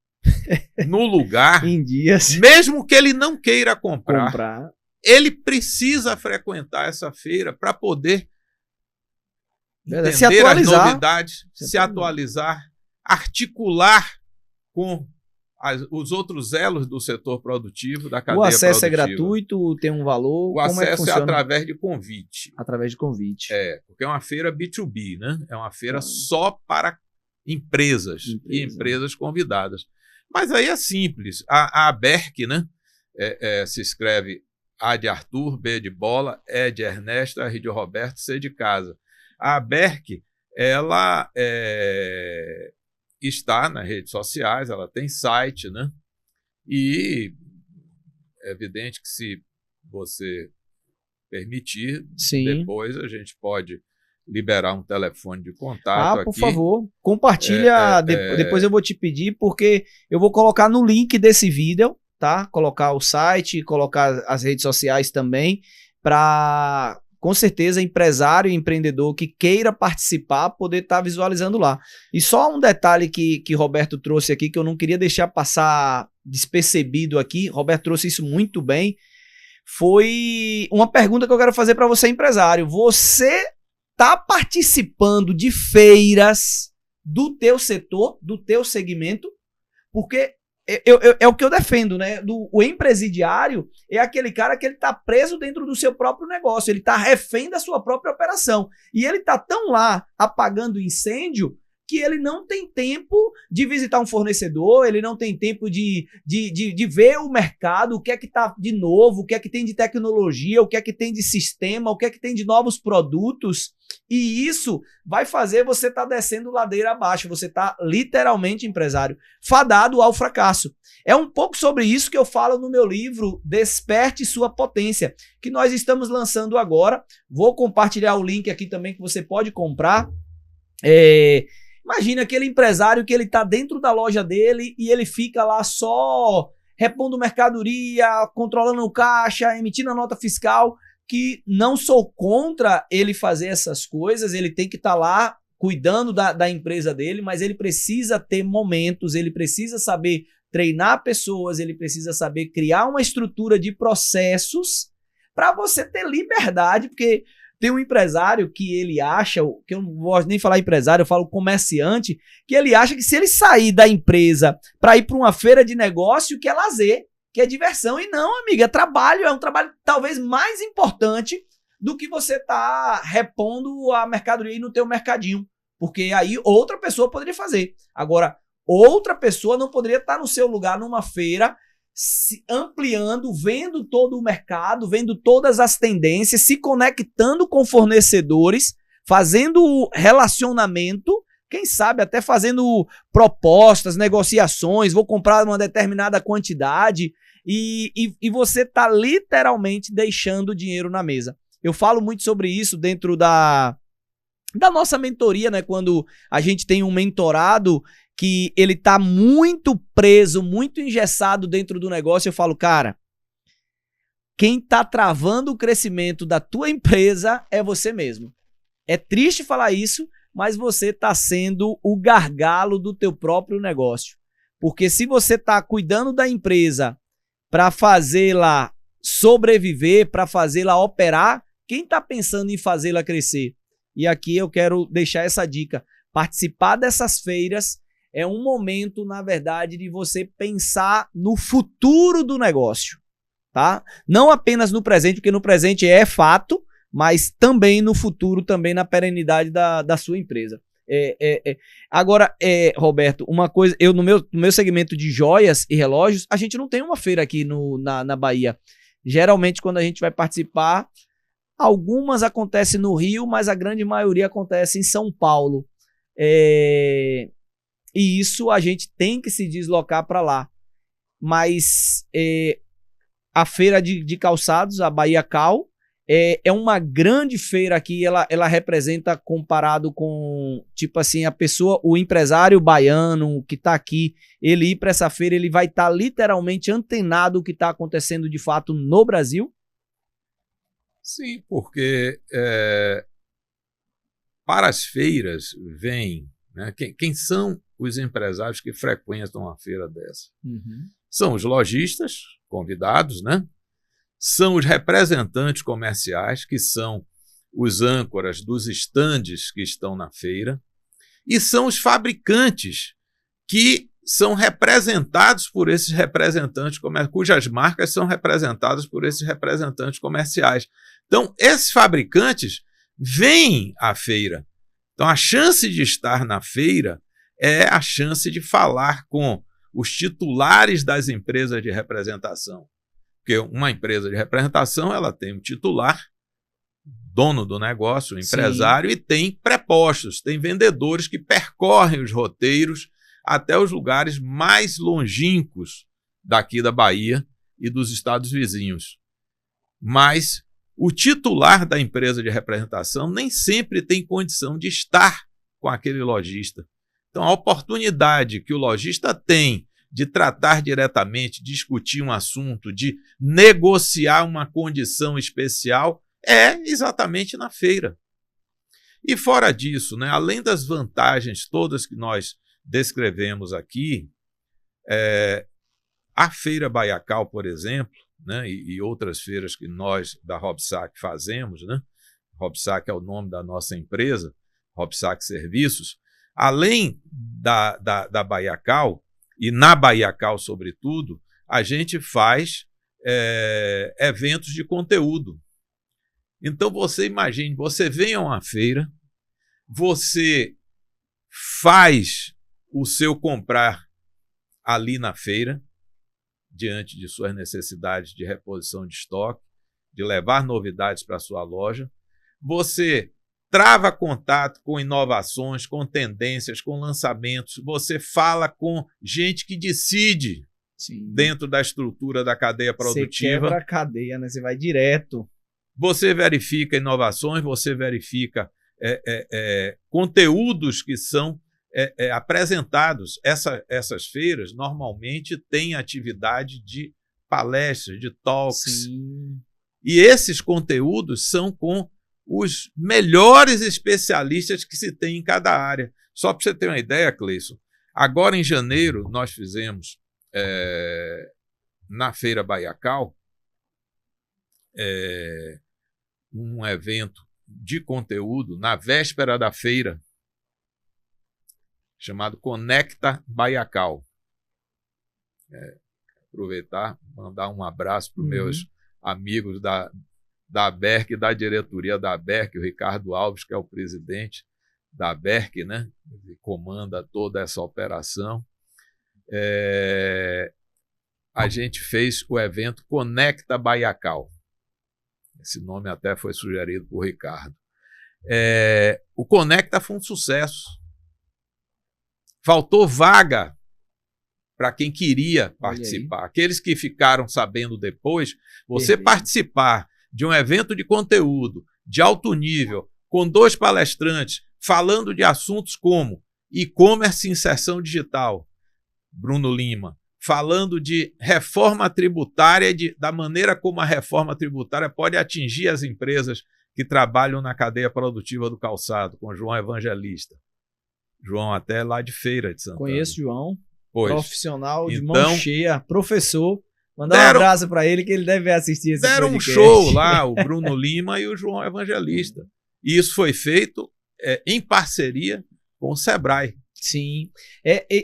no lugar, em dias, mesmo que ele não queira comprar, ele precisa frequentar essa feira para poder entender as novidades, se atualizar, articular com os outros elos do setor produtivo, da cadeia produtiva. O acesso é gratuito, tem um valor? O acesso é através de convite. Através de convite. Porque é uma feira B2B, né? É uma feira só para empresas e empresas convidadas. Mas aí é simples. A ABERC, né? Se escreve A de Arthur, B de bola, E de Ernesto, R de Roberto, C de casa. A ABERC, ela está nas redes sociais, ela tem site, né? E é evidente que, se você permitir, depois a gente pode liberar um telefone de contato por favor, compartilha, depois eu vou te pedir, porque eu vou colocar no link desse vídeo, tá? Colocar o site, colocar as redes sociais também, para, com certeza, empresário e empreendedor que queira participar, poder estar visualizando lá. E só um detalhe que Roberto trouxe aqui, que eu não queria deixar passar despercebido aqui, Roberto trouxe isso muito bem, foi uma pergunta que eu quero fazer para você, empresário. Você está participando de feiras do teu setor, do teu segmento? Porque é o que eu defendo, né? O empresidiário é aquele cara que ele está preso dentro do seu próprio negócio, ele está refém da sua própria operação. E ele está tão lá apagando incêndio que ele não tem tempo de visitar um fornecedor, ele não tem tempo de ver o mercado, o que é que está de novo, o que é que tem de tecnologia, o que é que tem de sistema, o que é que tem de novos produtos. E isso vai fazer você estar descendo ladeira abaixo, você está literalmente, empresário, fadado ao fracasso. É um pouco sobre isso que eu falo no meu livro Desperte Sua Potência, que nós estamos lançando agora. Vou compartilhar o link aqui também que você pode comprar. Imagina aquele empresário que ele está dentro da loja dele e ele fica lá só repondo mercadoria, controlando o caixa, emitindo a nota fiscal, que não sou contra ele fazer essas coisas, ele tem que estar lá cuidando da empresa dele, mas ele precisa ter momentos, ele precisa saber treinar pessoas, ele precisa saber criar uma estrutura de processos para você ter liberdade, porque tem um empresário que ele acha, que eu não gosto nem falar empresário, eu falo comerciante, que ele acha que se ele sair da empresa para ir para uma feira de negócio, que é lazer, que é diversão. E não, amiga, é trabalho, é um trabalho talvez mais importante do que você tá repondo a mercadoria no teu mercadinho, porque aí outra pessoa poderia fazer. Agora, outra pessoa não poderia estar no seu lugar numa feira, se ampliando, vendo todo o mercado, vendo todas as tendências, se conectando com fornecedores, fazendo relacionamento, quem sabe até fazendo propostas, negociações, vou comprar uma determinada quantidade e você está literalmente deixando dinheiro na mesa. Eu falo muito sobre isso dentro da nossa mentoria, né? Quando a gente tem um mentorado que ele tá muito preso, muito engessado dentro do negócio, eu falo, cara, quem tá travando o crescimento da tua empresa é você mesmo. É triste falar isso, mas você tá sendo o gargalo do teu próprio negócio. Porque se você tá cuidando da empresa para fazê-la sobreviver, para fazê-la operar, quem tá pensando em fazê-la crescer? E aqui eu quero deixar essa dica. Participar dessas feiras é um momento, na verdade, de você pensar no futuro do negócio, tá? Não apenas no presente, porque no presente é fato, mas também no futuro, também na perenidade da sua empresa. Agora, Roberto, uma coisa, eu no meu segmento de joias e relógios, a gente não tem uma feira aqui na Bahia. Geralmente, quando a gente vai participar, algumas acontecem no Rio, mas a grande maioria acontece em São Paulo. E isso a gente tem que se deslocar para lá. Mas a feira de calçados, a Bahia Cal, é uma grande feira aqui. Ela representa, comparado com, tipo assim, a pessoa, o empresário baiano que está aqui, ele ir para essa feira, ele vai estar literalmente antenado o que está acontecendo de fato no Brasil? Sim, porque para as feiras vem, né, quem são os empresários que frequentam uma feira dessa? Uhum. São os lojistas convidados, né? São os representantes comerciais, que são os âncoras dos estandes que estão na feira, e são os fabricantes que são representados por esses representantes comerciais, cujas marcas são representadas por esses representantes comerciais. Então, esses fabricantes vêm à feira. Então, a chance de estar na feira é a chance de falar com os titulares das empresas de representação. Porque uma empresa de representação, ela tem um titular, dono do negócio, um empresário, e tem prepostos, tem vendedores que percorrem os roteiros até os lugares mais longínquos daqui da Bahia e dos estados vizinhos. Mas o titular da empresa de representação nem sempre tem condição de estar com aquele lojista. Então, a oportunidade que o lojista tem de tratar diretamente, discutir um assunto, de negociar uma condição especial, é exatamente na feira. E fora disso, né, além das vantagens todas que nós descrevemos aqui, a Feira Baiacal, por exemplo, né, e outras feiras que nós da Robsac fazemos, né? Robsac é o nome da nossa empresa, Robsac Serviços. Além da Baiacal, e na Baiacal, sobretudo, a gente faz eventos de conteúdo. Então, você imagine, você vem a uma feira, você faz o seu comprar ali na feira, diante de suas necessidades de reposição de estoque, de levar novidades para a sua loja. Você trava contato com inovações, com tendências, com lançamentos. Você fala com gente que decide dentro da estrutura da cadeia produtiva. Você quebra a cadeia, né? Você vai direto. Você verifica inovações, você verifica conteúdos que são apresentados. Essas feiras normalmente têm atividade de palestras, de talks. Sim. E esses conteúdos são com os melhores especialistas que se tem em cada área. Só para você ter uma ideia, Cleison, agora em janeiro nós fizemos na Feira Baiacal um evento de conteúdo na véspera da feira, chamado Conecta Baiacal. Aproveitar, mandar um abraço para os meus amigos da ABERC, da diretoria da ABERC, o Ricardo Alves, que é o presidente da ABERC, né? Ele comanda toda essa operação. A gente fez o evento Conecta Baiacal. Esse nome até foi sugerido por Ricardo. O Conecta foi um sucesso. Faltou vaga para quem queria participar. Aqueles que ficaram sabendo depois, você participar de um evento de conteúdo de alto nível, com 2 palestrantes, falando de assuntos como e-commerce e inserção digital, Bruno Lima, falando de reforma tributária, da maneira como a reforma tributária pode atingir as empresas que trabalham na cadeia produtiva do calçado, com João Evangelista. João até lá de Feira de Santana. Conheço o João, profissional de mão Então, cheia, professor. Mandar um abraço para ele, que ele deve assistir esse podcast. Deram um show lá, o Bruno Lima e o João Evangelista. E isso foi feito em parceria com o Sebrae. Sim,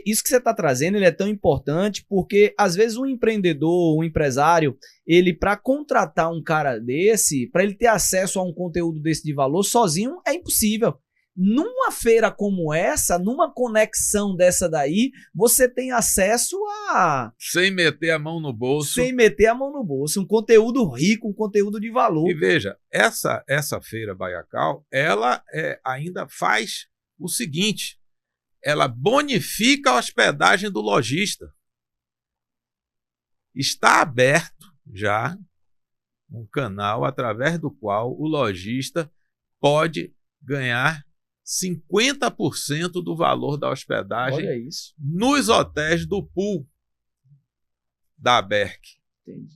isso que você está trazendo, ele é tão importante porque às vezes um empreendedor, um empresário, ele para contratar um cara desse, para ele ter acesso a um conteúdo desse de valor, sozinho é impossível. Numa feira como essa, numa conexão dessa daí, você tem acesso a... Sem meter a mão no bolso. Sem meter a mão no bolso. Um conteúdo rico, um conteúdo de valor. E veja, essa Feira Baiacal, ela ainda faz o seguinte: ela bonifica a hospedagem do lojista. Está aberto já um canal através do qual o lojista pode ganhar 50% do valor da hospedagem nos hotéis do pool da ABERC. Entendi.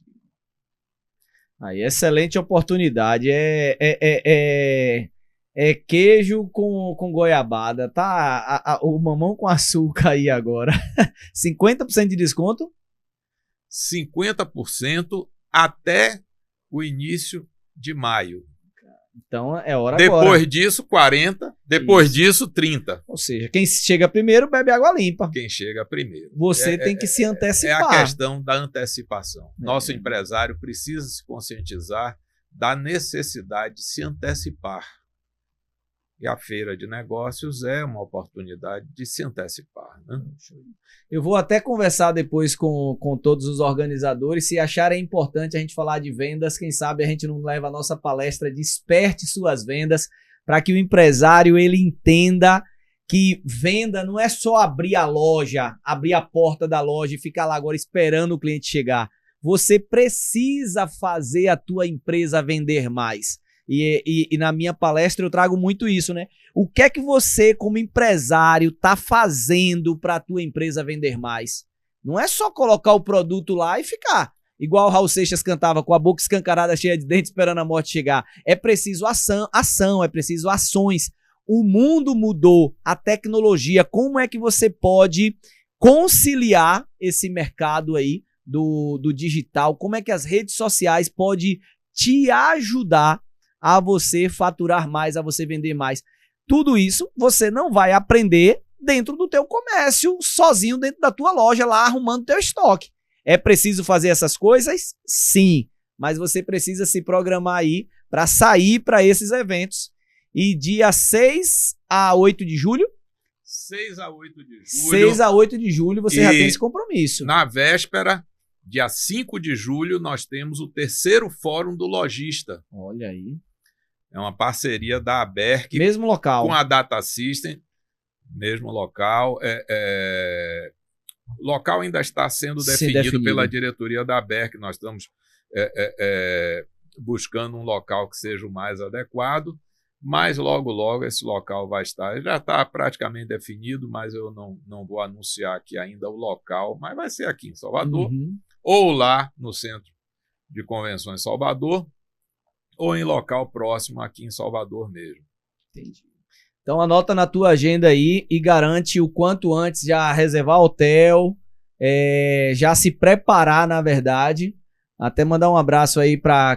Aí, excelente oportunidade. É É queijo com goiabada, tá? O mamão com açúcar aí agora. 50% de desconto? 50% até o início de maio. Então é hora depois agora. Disso, 40%. Depois disso, 30%. Ou seja, quem chega primeiro bebe água limpa. Quem chega primeiro. Você tem que se antecipar. É a questão da antecipação. Nosso empresário precisa se conscientizar da necessidade de se antecipar. E a feira de negócios é uma oportunidade de se antecipar, né? Eu vou até conversar depois com todos os organizadores. Se acharem importante a gente falar de vendas, quem sabe a gente não leva a nossa palestra Desperte Suas Vendas, para que o empresário ele entenda que venda não é só abrir a loja, abrir a porta da loja e ficar lá agora esperando o cliente chegar. Você precisa fazer a tua empresa vender mais. E na minha palestra eu trago muito isso, né? O que é que você, como empresário, tá fazendo para a tua empresa vender mais? Não é só colocar o produto lá e ficar. Igual o Raul Seixas cantava, com a boca escancarada, cheia de dentes, esperando a morte chegar. É preciso ação, é preciso ações. O mundo mudou, a tecnologia. Como é que você pode conciliar esse mercado aí do digital? Como é que as redes sociais podem te ajudar a você faturar mais, a você vender mais? Tudo isso você não vai aprender dentro do teu comércio, sozinho dentro da tua loja, lá arrumando teu estoque. É preciso fazer essas coisas? Sim, mas você precisa se programar aí para sair para esses eventos. E dia 6 a 8 de julho? 6 a 8 de julho. 6 a 8 de julho você já tem esse compromisso. Na véspera, dia 5 de julho, nós temos o 3º Fórum do Lojista. Olha aí. É uma parceria da ABERC. Mesmo local. Com a Data System. Mesmo local. O local ainda está sendo definido pela diretoria da ABERC. Nós estamos buscando um local que seja o mais adequado, mas logo esse local vai estar. Já está praticamente definido, mas eu não vou anunciar aqui ainda o local, mas vai ser aqui em Salvador, ou lá no Centro de Convenções Salvador, ou em local próximo aqui em Salvador mesmo. Entendi. Então anota na tua agenda aí e garante o quanto antes já reservar hotel, já se preparar, na verdade. Até mandar um abraço aí para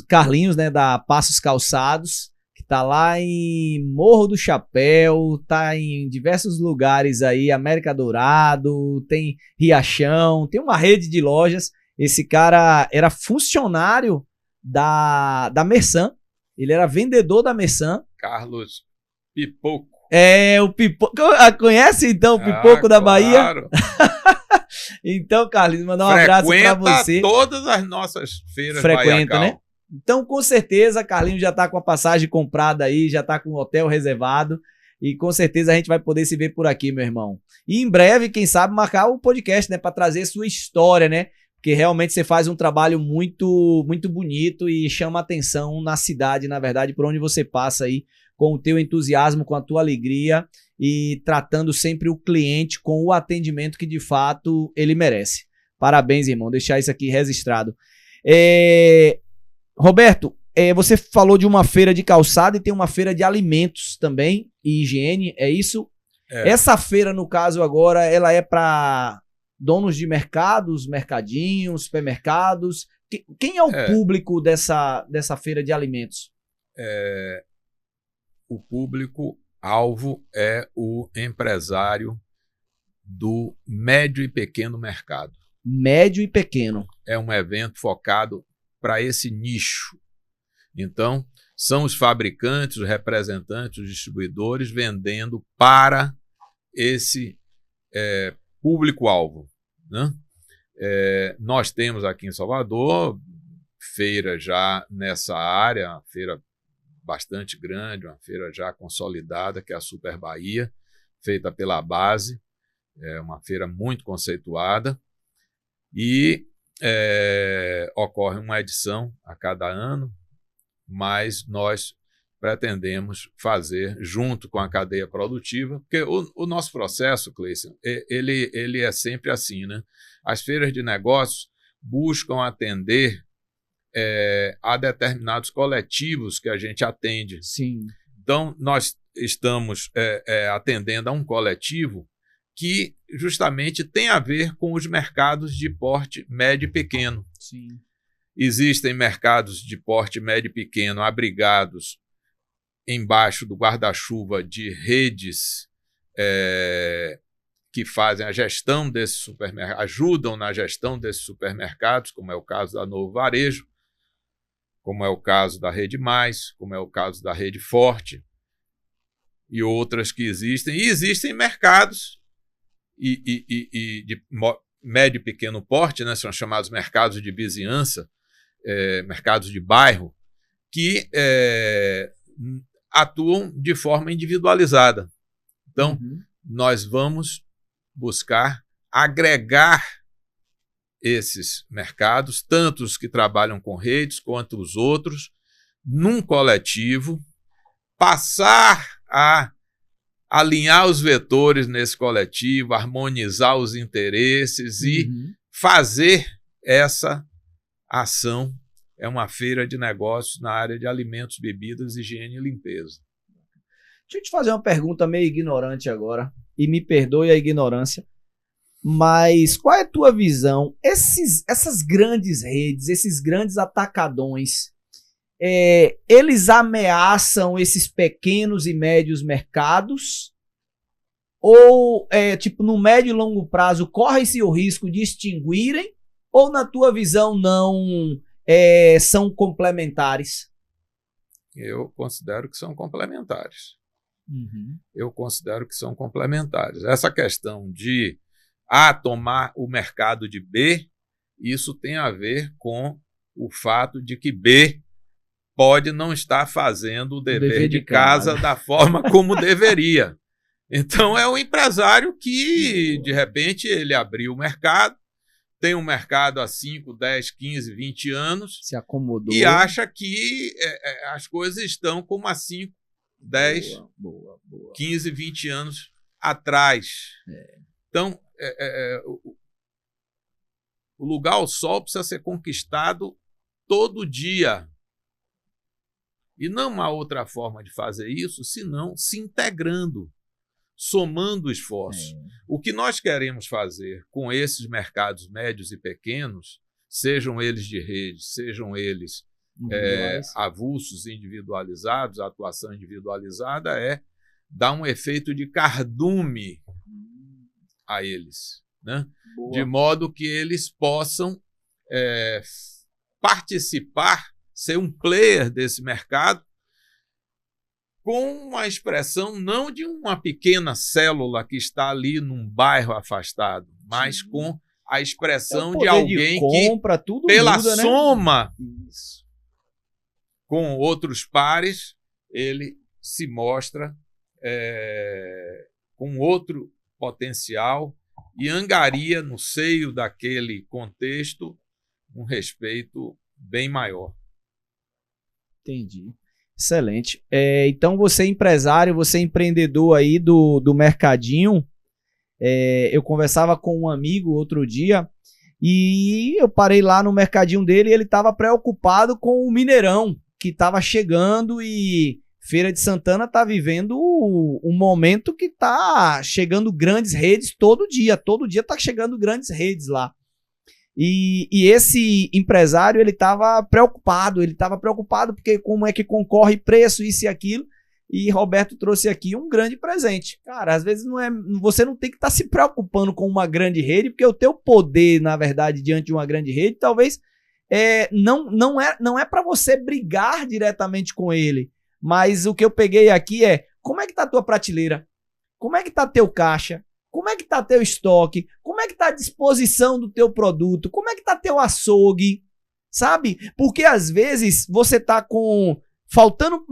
Carlinhos, né, da Passos Calçados, que tá lá em Morro do Chapéu, tá em diversos lugares aí, América Dourado, tem Riachão, tem uma rede de lojas. Esse cara era funcionário da Mersan, ele era vendedor da Mersan. Carlos Pipoco. O Pipoco. Conhece então o Pipoco da Bahia? Claro. Então, Carlinhos, mandar um abraço para você. Todas as nossas feiras. Frequenta, né? Então, com certeza, Carlinhos já tá com a passagem comprada aí, já tá com o hotel reservado. E com certeza a gente vai poder se ver por aqui, meu irmão. E em breve, quem sabe, marcar o podcast, né? Para trazer sua história, né? Porque realmente você faz um trabalho muito, muito bonito e chama atenção na cidade, na verdade, por onde você passa aí, com o teu entusiasmo, com a tua alegria e tratando sempre o cliente com o atendimento que de fato ele merece. Parabéns, irmão, deixar isso aqui registrado. Roberto, você falou de uma feira de calçado e tem uma feira de alimentos também e higiene, é isso? Essa feira, no caso agora, ela é para donos de mercados, mercadinhos, supermercados. Quem é o público dessa feira de alimentos? O público-alvo é o empresário do médio e pequeno mercado. Médio e pequeno. É um evento focado para esse nicho. Então, são os fabricantes, os representantes, os distribuidores vendendo para esse público-alvo, né? Nós temos aqui em Salvador feira já nessa área, feira bastante grande, uma feira já consolidada, que é a Super Bahia, feita pela Base, é uma feira muito conceituada, e ocorre uma edição a cada ano, mas nós pretendemos fazer junto com a cadeia produtiva, porque o nosso processo, Cleison, ele é sempre assim, né? As feiras de negócios buscam atender há determinados coletivos que a gente atende. Sim. Então, nós estamos atendendo a um coletivo que justamente tem a ver com os mercados de porte médio e pequeno. Sim. Existem mercados de porte médio e pequeno abrigados embaixo do guarda-chuva de redes que fazem a gestão desses supermercados, ajudam na gestão desses supermercados, como é o caso da Novo Varejo, como é o caso da Rede Mais, como é o caso da Rede Forte e outras que existem. E existem mercados de médio e pequeno porte, né, são chamados mercados de vizinhança, mercados de bairro, que atuam de forma individualizada. Então, nós vamos buscar agregar esses mercados, tanto os que trabalham com redes quanto os outros, num coletivo, passar a alinhar os vetores nesse coletivo, harmonizar os interesses e fazer essa ação. É uma feira de negócios na área de alimentos, bebidas, higiene e limpeza. Deixa eu te fazer uma pergunta meio ignorante agora, e me perdoe a ignorância, mas qual é a tua visão? Essas grandes redes, esses grandes atacadões, eles ameaçam esses pequenos e médios mercados? Ou, tipo, no médio e longo prazo, corre-se o risco de extinguirem? Ou, na tua visão, não são complementares? Eu considero que são complementares. Eu considero que são complementares. Essa questão de tomar o mercado de B, isso tem a ver com o fato de que B pode não estar fazendo o dever de casa da forma como deveria. Então, é o empresário que, de repente, ele abriu o mercado, tem um mercado há 5, 10, 15, 20 anos, se acomodou e acha que as coisas estão como há 5, 10, 15, 20 anos atrás. Então, o lugar ao sol precisa ser conquistado todo dia. E não há outra forma de fazer isso senão se integrando, somando esforços. O que nós queremos fazer com esses mercados médios e pequenos, sejam eles de rede, sejam eles avulsos individualizados, a atuação individualizada, é dar um efeito de cardume a eles, né? De modo que eles possam participar, ser um player desse mercado, com uma expressão não de uma pequena célula que está ali num bairro afastado, mas com a expressão de alguém compra, que, tudo pela muda, né? soma com outros pares, ele se mostra com outro potencial e angaria no seio daquele contexto um respeito bem maior. Entendi. Excelente. Então, você é empresário, você é empreendedor aí do mercadinho. Eu conversava com um amigo outro dia e eu parei lá no mercadinho dele e ele estava preocupado com o Mineirão, que estava chegando, e Feira de Santana está vivendo um momento que está chegando grandes redes todo dia está chegando grandes redes lá. E esse empresário, ele estava preocupado porque como é que concorre preço, isso e aquilo, e Roberto trouxe aqui um grande presente. Cara, às vezes você não tem que estar se preocupando com uma grande rede, porque o teu poder, na verdade, diante de uma grande rede, talvez não é para você brigar diretamente com ele, mas o que eu peguei aqui como é que tá a tua prateleira? Como é que tá teu caixa? Como é que tá teu estoque? Como é que tá a disposição do teu produto? Como é que tá teu açougue? Sabe? Porque às vezes você tá faltando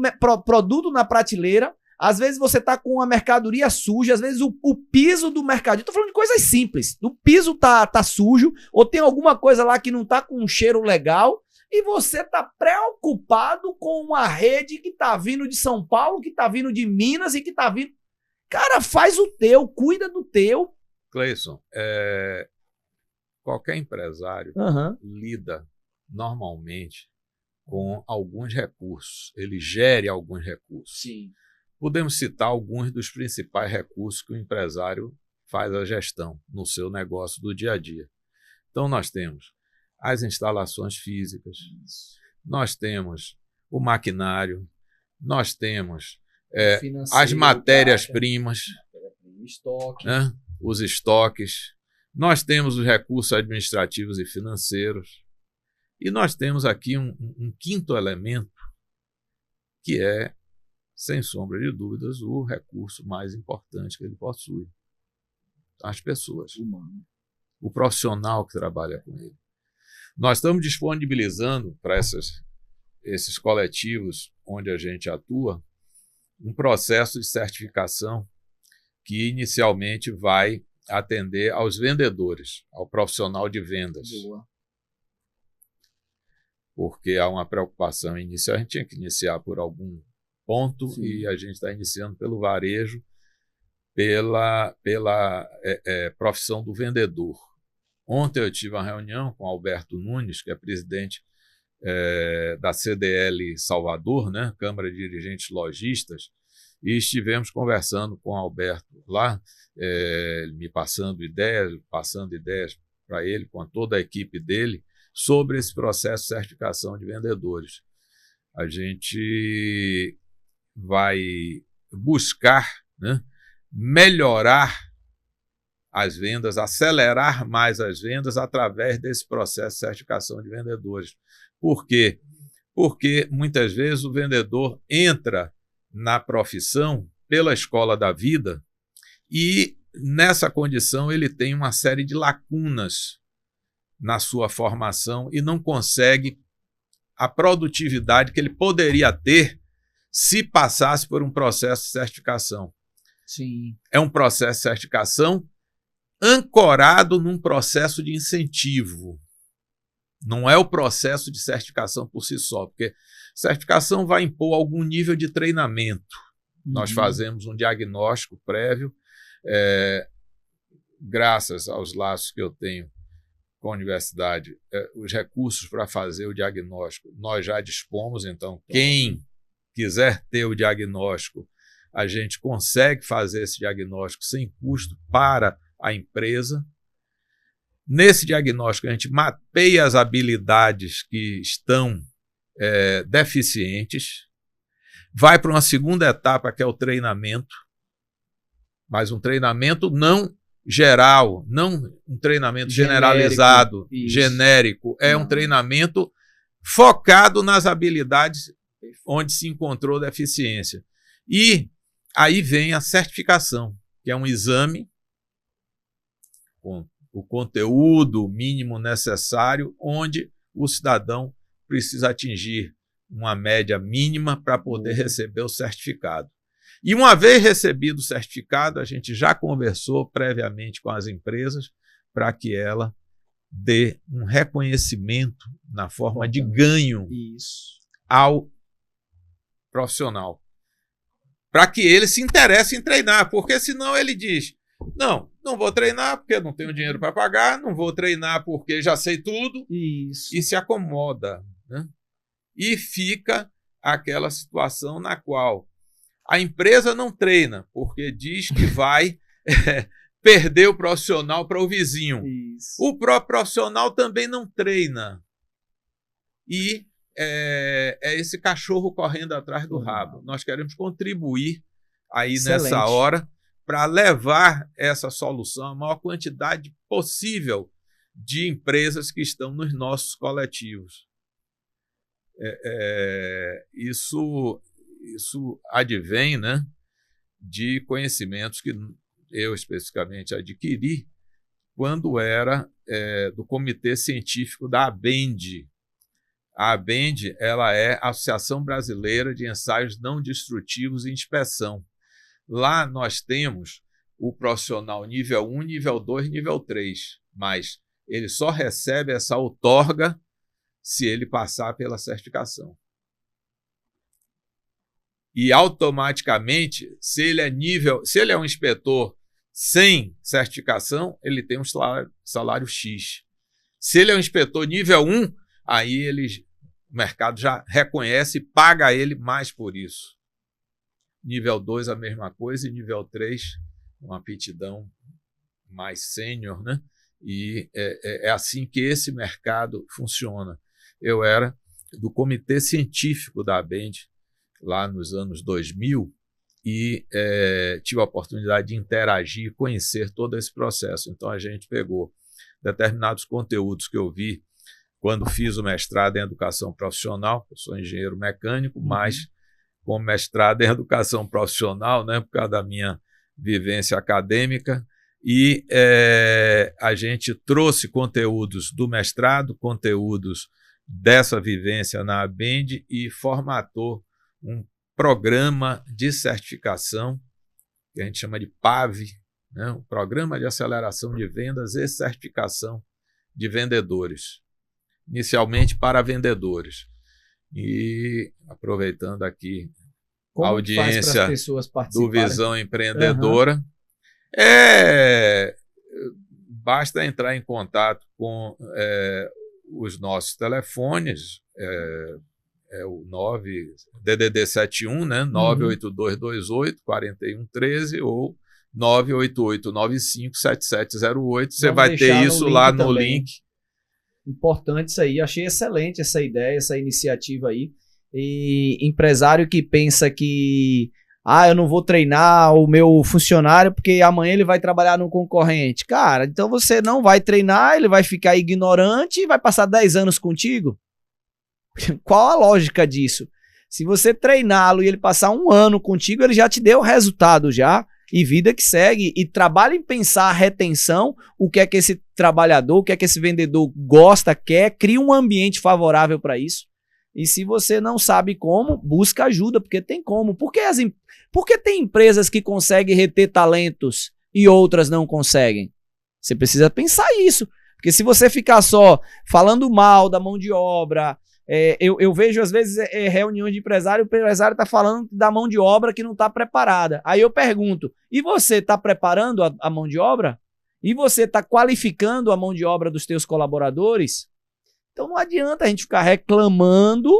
produto na prateleira, às vezes você tá com a mercadoria suja, às vezes o piso do mercadinho, tô falando de coisas simples, o piso tá sujo, ou tem alguma coisa lá que não tá com um cheiro legal, e você tá preocupado com uma rede que tá vindo de São Paulo, que tá vindo de Minas e que tá vindo... Cara, faz o teu, cuida do teu. Cleison, qualquer empresário lida normalmente com alguns recursos, ele gere alguns recursos. Sim. Podemos citar alguns dos principais recursos que o empresário faz a gestão no seu negócio do dia a dia. Então, nós temos as instalações físicas, nós temos o maquinário, nós temos as matérias-primas, estoque. Né? Os estoques, nós temos os recursos administrativos e financeiros, e nós temos aqui um quinto elemento, que é, sem sombra de dúvidas, o recurso mais importante que ele possui: as pessoas, o profissional que trabalha com ele. Nós estamos disponibilizando para esses coletivos onde a gente atua um processo de certificação que inicialmente vai atender aos vendedores, ao profissional de vendas. Boa. Porque há uma preocupação inicial, a gente tinha que iniciar por algum ponto. Sim. E a gente está iniciando pelo varejo, pela profissão do vendedor. Ontem eu tive uma reunião com Alberto Nunes, que é presidente da CDL Salvador, né, Câmara de Dirigentes Lojistas, e estivemos conversando com o Alberto lá, me passando ideias para ele, com toda a equipe dele, sobre esse processo de certificação de vendedores. A gente vai buscar, né, melhorar as vendas, acelerar mais as vendas através desse processo de certificação de vendedores. Por quê? Porque muitas vezes o vendedor entra na profissão pela escola da vida e, nessa condição, ele tem uma série de lacunas na sua formação e não consegue a produtividade que ele poderia ter se passasse por um processo de certificação. Sim. É um processo de certificação ancorado num processo de incentivo. Não é o processo de certificação por si só, porque certificação vai impor algum nível de treinamento. Nós fazemos um diagnóstico prévio, graças aos laços que eu tenho com a universidade, os recursos para fazer o diagnóstico nós já dispomos, então quem quiser ter o diagnóstico, a gente consegue fazer esse diagnóstico sem custo para a empresa. Nesse diagnóstico, a gente mapeia as habilidades que estão deficientes, vai para uma segunda etapa, que é o treinamento, mas um treinamento não geral, não um treinamento generalizado, genérico, um treinamento focado nas habilidades onde se encontrou deficiência. E aí vem a certificação, que é um exame com o conteúdo mínimo necessário, onde o cidadão precisa atingir uma média mínima para poder receber o certificado. E uma vez recebido o certificado, a gente já conversou previamente com as empresas para que ela dê um reconhecimento na forma de ganho ao profissional, para que ele se interesse em treinar, porque senão ele diz: não vou treinar porque não tenho dinheiro para pagar, não vou treinar porque já sei tudo, e se acomoda, né? E fica aquela situação na qual a empresa não treina, porque diz que vai perder o profissional para o vizinho. O próprio profissional também não treina. E é esse cachorro correndo atrás do rabo. Nós queremos contribuir aí nessa hora para levar essa solução à maior quantidade possível de empresas que estão nos nossos coletivos. Isso advém, né, de conhecimentos que eu especificamente adquiri quando era do Comitê Científico da ABEND. A ABEND, ela é a Associação Brasileira de Ensaios Não Destrutivos e Inspeção. Lá nós temos o profissional nível 1, nível 2, nível 3, mas ele só recebe essa outorga se ele passar pela certificação. E automaticamente, se ele é um inspetor sem certificação, ele tem um salário X. Se ele é um inspetor nível 1, aí ele o mercado já reconhece e paga ele mais por isso. Nível 2, a mesma coisa, e nível 3, uma aptidão mais sênior, né? E é assim que esse mercado funciona. Eu era do comitê científico da ABEND, lá nos anos 2000, e tive a oportunidade de interagir e conhecer todo esse processo. Então, a gente pegou determinados conteúdos que eu vi quando fiz o mestrado em educação profissional. Eu sou engenheiro mecânico, mas com mestrado em educação profissional, né, por causa da minha vivência acadêmica, e a gente trouxe conteúdos do mestrado, conteúdos dessa vivência na ABEND e formatou um programa de certificação, que a gente chama de PAV, né, um Programa de Aceleração de Vendas e Certificação de Vendedores, inicialmente para vendedores. E aproveitando aqui Como a audiência do Visão Empreendedora, basta entrar em contato com os nossos telefones, o DDD 71, né, 98228-4113 ou 98895-7708. Você vai ter isso lá no link. Importante isso aí, achei excelente essa ideia, essa iniciativa aí. E empresário que pensa que eu não vou treinar o meu funcionário porque amanhã ele vai trabalhar no concorrente. Cara, então você não vai treinar, ele vai ficar ignorante e vai passar 10 anos contigo? Qual a lógica disso? Se você treiná-lo e ele passar 1 ano contigo, ele já te deu o resultado já. E vida que segue, e trabalha em pensar a retenção, o que é que esse trabalhador, o que é que esse vendedor gosta, quer, cria um ambiente favorável para isso. E se você não sabe como, busca ajuda, porque tem como. Por que tem empresas que conseguem reter talentos e outras não conseguem? Você precisa pensar isso, porque se você ficar só falando mal da mão de obra, eu vejo às vezes reuniões de empresário, o empresário está falando da mão de obra que não está preparada. Aí eu pergunto, e você está preparando a mão de obra? E você está qualificando a mão de obra dos teus colaboradores? Então não adianta a gente ficar reclamando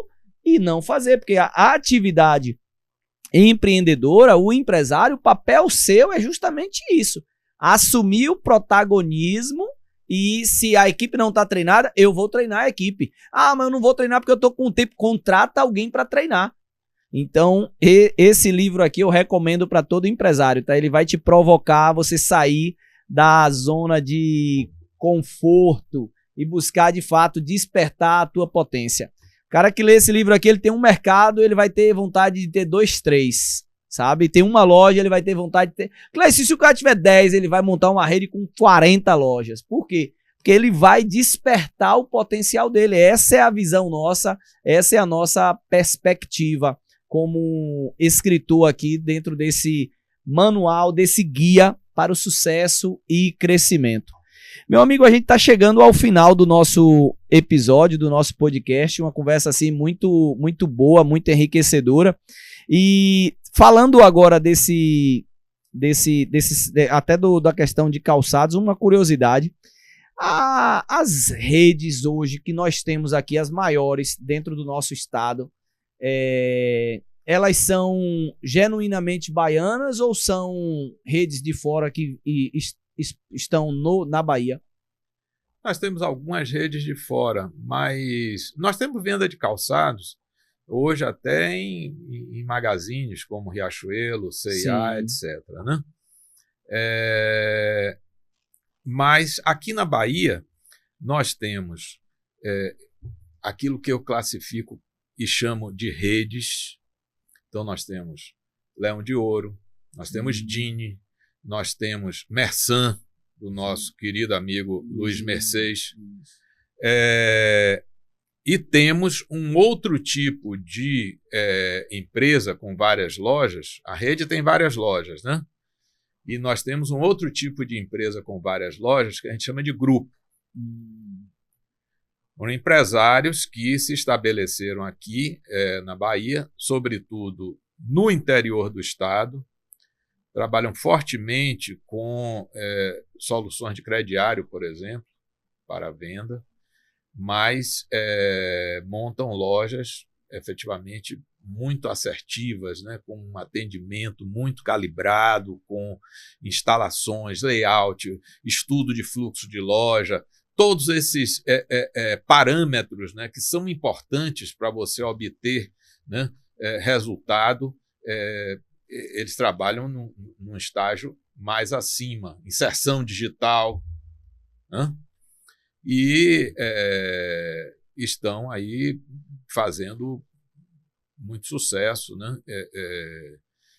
e não fazer, porque a atividade empreendedora, o empresário, o papel seu é justamente isso, assumir o protagonismo. E se a equipe não está treinada, eu vou treinar a equipe. Mas eu não vou treinar porque eu estou com tempo. Contrata alguém para treinar. Então, esse livro aqui eu recomendo para todo empresário, tá? Ele vai te provocar você sair da zona de conforto e buscar, de fato, despertar a tua potência. O cara que lê esse livro aqui, ele tem um mercado, ele vai ter vontade de ter 2, 3. Sabe? Tem uma loja, ele vai ter vontade de ter. Claro, se o cara tiver 10, ele vai montar uma rede com 40 lojas. Por quê? Porque ele vai despertar o potencial dele. Essa é a visão nossa, essa é a nossa perspectiva como escritor aqui dentro desse manual, desse guia para o sucesso e crescimento. Meu amigo, a gente está chegando ao final do nosso episódio, do nosso podcast, uma conversa assim muito, muito boa, muito enriquecedora. E falando agora até da questão de calçados, uma curiosidade. As redes hoje que nós temos aqui, as maiores dentro do nosso estado, elas são genuinamente baianas ou são redes de fora que estão na Bahia? Nós temos algumas redes de fora, mas nós temos venda de calçados hoje até em magazines como Riachuelo, C&A, etc. Né? Mas aqui na Bahia nós temos aquilo que eu classifico e chamo de redes. Então nós temos Leão de Ouro, nós temos Dini, nós temos Mersan, do nosso querido amigo Luiz Mercedes, e temos um outro tipo de empresa com várias lojas. A rede tem várias lojas, né? E nós temos um outro tipo de empresa com várias lojas que a gente chama de grupo. Foram empresários que se estabeleceram aqui na Bahia, sobretudo no interior do estado, trabalham fortemente com soluções de crediário, por exemplo, para venda. mas montam lojas efetivamente muito assertivas, né, com um atendimento muito calibrado, com instalações, layout, estudo de fluxo de loja, todos esses parâmetros, né, que são importantes para você obter, né, resultado, eles trabalham num estágio mais acima, inserção digital, né, e estão aí fazendo muito sucesso, né?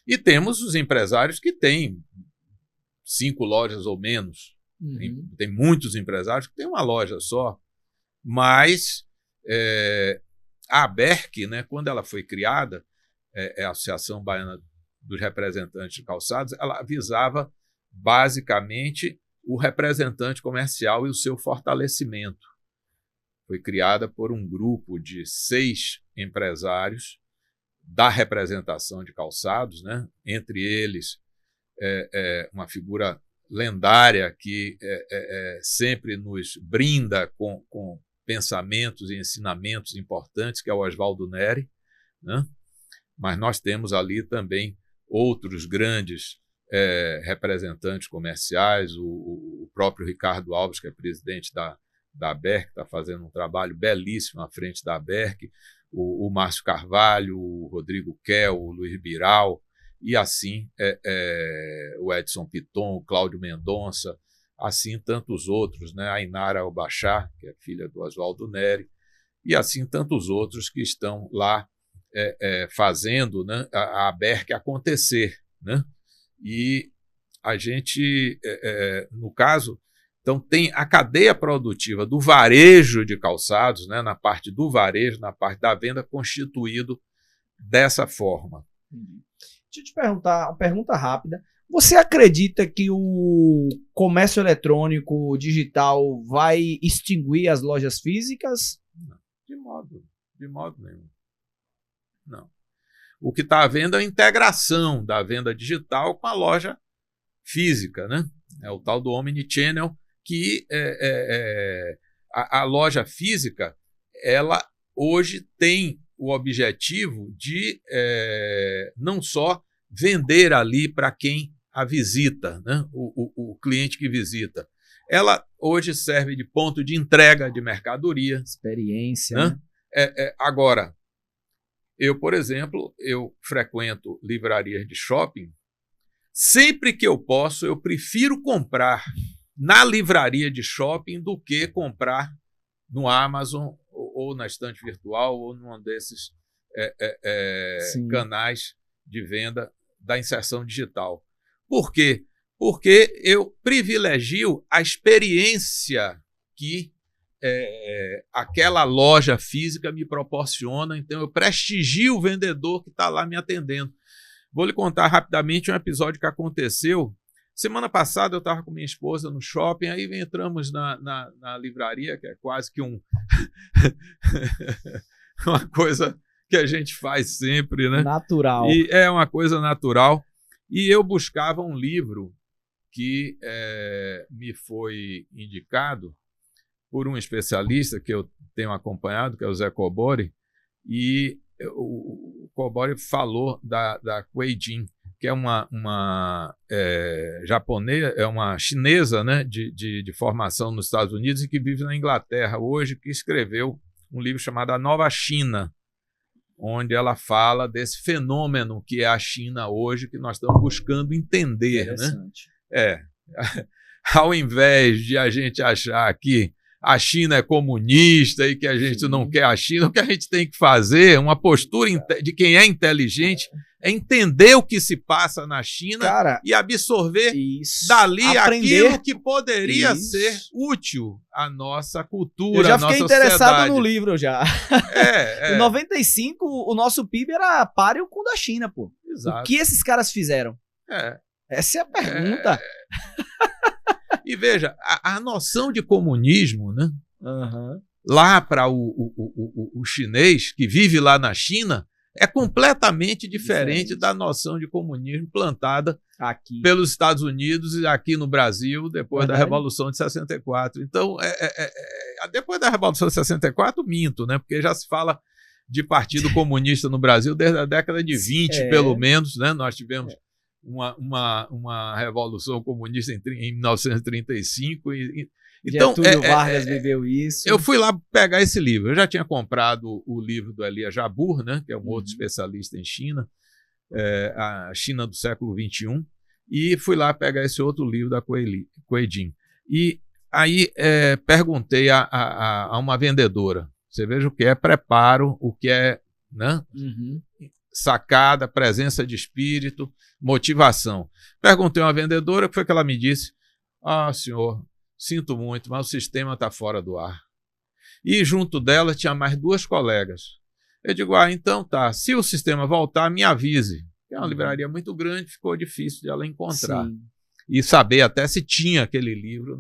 E temos os empresários que têm 5 lojas ou menos. Tem muitos empresários que têm uma loja só, mas a ABERC, né, quando ela foi criada, a Associação Baiana dos Representantes de Calçados, ela visava basicamente o representante comercial e o seu fortalecimento. Foi criada por um grupo de 6 empresários da representação de calçados, né? Entre eles uma figura lendária que sempre nos brinda com pensamentos e ensinamentos importantes, que é o Oswaldo Neri, né? Mas nós temos ali também outros grandes representantes comerciais, o próprio Ricardo Alves, que é presidente da ABERC, está fazendo um trabalho belíssimo à frente da ABERC, o Márcio Carvalho, o Rodrigo Kell, o Luiz Biral, e assim o Edson Piton, o Cláudio Mendonça, assim tantos outros, né? A Inara Albachá, que é filha do Oswaldo Neri, e assim tantos outros que estão lá fazendo, né, a ABERC acontecer, né? E a gente, no caso, então tem a cadeia produtiva do varejo de calçados, né, na parte do varejo, na parte da venda, constituído dessa forma. Deixa eu te perguntar, uma pergunta rápida. Você acredita que o comércio eletrônico digital vai extinguir as lojas físicas? Não, de modo nenhum. Não. O que está havendo é a integração da venda digital com a loja física, né? É o tal do omnichannel, que a loja física, ela hoje tem o objetivo de não só vender ali para quem a visita, né? O cliente que visita. Ela hoje serve de ponto de entrega de mercadoria. Experiência. Né? Agora, eu, por exemplo, eu frequento livrarias de shopping. Sempre que eu posso, eu prefiro comprar na livraria de shopping do que comprar no Amazon ou na estante virtual ou num desses canais de venda da inserção digital. Por quê? Porque eu privilegio a experiência que aquela loja física me proporciona, então eu prestigio o vendedor que está lá me atendendo. Vou lhe contar rapidamente um episódio que aconteceu. Semana passada eu estava com minha esposa no shopping, aí entramos na livraria, que é quase que uma coisa que a gente faz sempre, né? Natural. E é uma coisa natural. E eu buscava um livro que me foi indicado por um especialista que eu tenho acompanhado, que é o Zé Kobori, e o Kobori falou da Kuei Jin, que é uma japonesa, é uma chinesa, né, de formação nos Estados Unidos e que vive na Inglaterra hoje, que escreveu um livro chamado A Nova China, onde ela fala desse fenômeno que é a China hoje, que nós estamos buscando entender. Né? Ao invés de a gente achar que a China é comunista e que a gente não quer a China, o que a gente tem que fazer, uma postura de quem é inteligente, é entender o que se passa na China, cara, e absorver dali aquilo que poderia ser útil à nossa cultura, à nossa sociedade. Eu já fiquei interessado no livro já. Em 95, o nosso PIB era páreo com o da China, pô. Exato. O que esses caras fizeram? Essa é a pergunta. E veja, a noção de comunismo, né? Lá para o chinês que vive lá na China é completamente diferente da noção de comunismo plantada aqui pelos Estados Unidos e aqui no Brasil depois da Revolução de 64. Então, depois da Revolução de 64, minto, né? Porque já se fala de Partido Comunista no Brasil desde a década de 20, pelo menos, né? Nós tivemos uma revolução comunista em 1935. Então, Getúlio Vargas viveu isso. Eu fui lá pegar esse livro. Eu já tinha comprado o livro do Elias Jabbour, né? Que é um outro especialista em China, a China do século XXI, e fui lá pegar esse outro livro da Cui Jin. E aí perguntei a uma vendedora. Você veja o que é preparo, o que é, né? Sacada, presença de espírito, motivação. Perguntei a uma vendedora, o que foi que ela me disse? Senhor, sinto muito, mas o sistema está fora do ar. E junto dela tinha mais 2 colegas. Eu digo, então tá, se o sistema voltar, me avise. É uma livraria muito grande, ficou difícil de ela encontrar. Sim. E saber até se tinha aquele livro.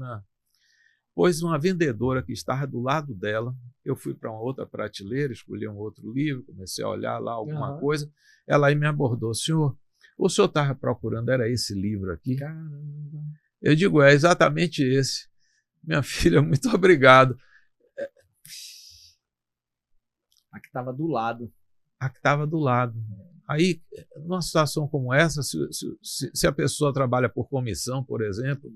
Pois uma vendedora que estava do lado dela, eu fui para uma outra prateleira, escolhi um outro livro, comecei a olhar lá alguma coisa, ela aí me abordou, senhor, o senhor estava procurando, era esse livro aqui? Caramba. Eu digo, é exatamente esse. Minha filha, muito obrigado. A que estava do lado. A que estava do lado. Aí, numa situação como essa, se a pessoa trabalha por comissão, por exemplo,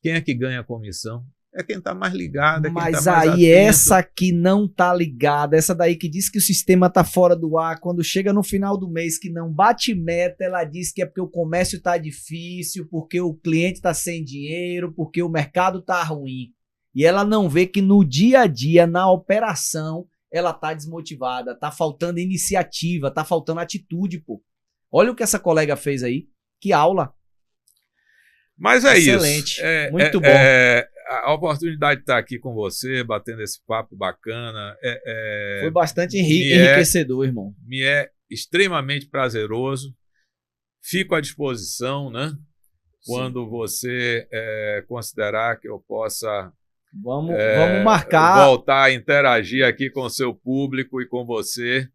quem é que ganha a comissão? É quem está mais ligado, Mas tá mais atento. Essa que não está ligada, essa daí que diz que o sistema está fora do ar, quando chega no final do mês que não bate meta, ela diz que é porque o comércio está difícil, porque o cliente está sem dinheiro, porque o mercado está ruim. E ela não vê que no dia a dia, na operação, ela está desmotivada, está faltando iniciativa, está faltando atitude, pô. Olha o que essa colega fez aí, que aula. Mas é excelente, isso. Muito bom. A oportunidade de estar aqui com você, batendo esse papo bacana. Foi bastante enriquecedor, irmão. Me é extremamente prazeroso. Fico à disposição, né? Sim. Quando você considerar que eu possa vamos marcar. Voltar a interagir aqui com o seu público e com você.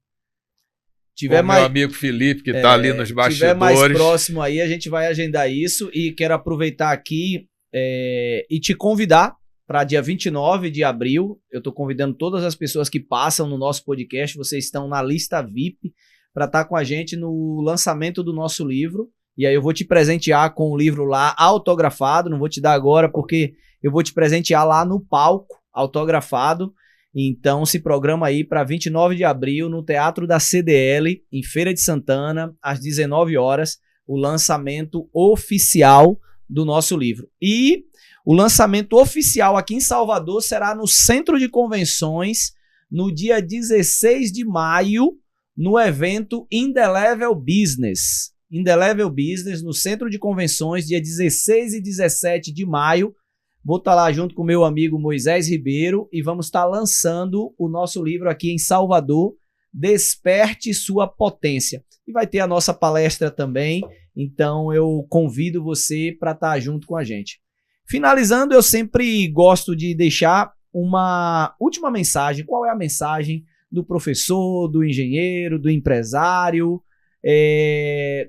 Com meu amigo Felipe, que está ali nos bastidores. Se tiver mais próximo aí, a gente vai agendar isso. E quero aproveitar aqui e te convidar para dia 29 de abril. Eu estou convidando todas as pessoas que passam no nosso podcast. Vocês estão na lista VIP para estar com a gente no lançamento do nosso livro. E aí eu vou te presentear com o livro lá autografado. Não vou te dar agora porque eu vou te presentear lá no palco autografado. Então se programa aí para 29 de abril no Teatro da CDL, em Feira de Santana, às 19 horas, o lançamento oficial do nosso livro. E o lançamento oficial aqui em Salvador será no Centro de Convenções, no dia 16 de maio, no evento Indelevel Business. Indelevel Business, no Centro de Convenções, dia 16 e 17 de maio. Vou estar lá junto com o meu amigo Moisés Ribeiro e vamos estar lançando o nosso livro aqui em Salvador, Desperte Sua Potência. E vai ter a nossa palestra também, então eu convido você para estar junto com a gente. Finalizando, eu sempre gosto de deixar uma última mensagem. Qual é a mensagem do professor, do engenheiro, do empresário,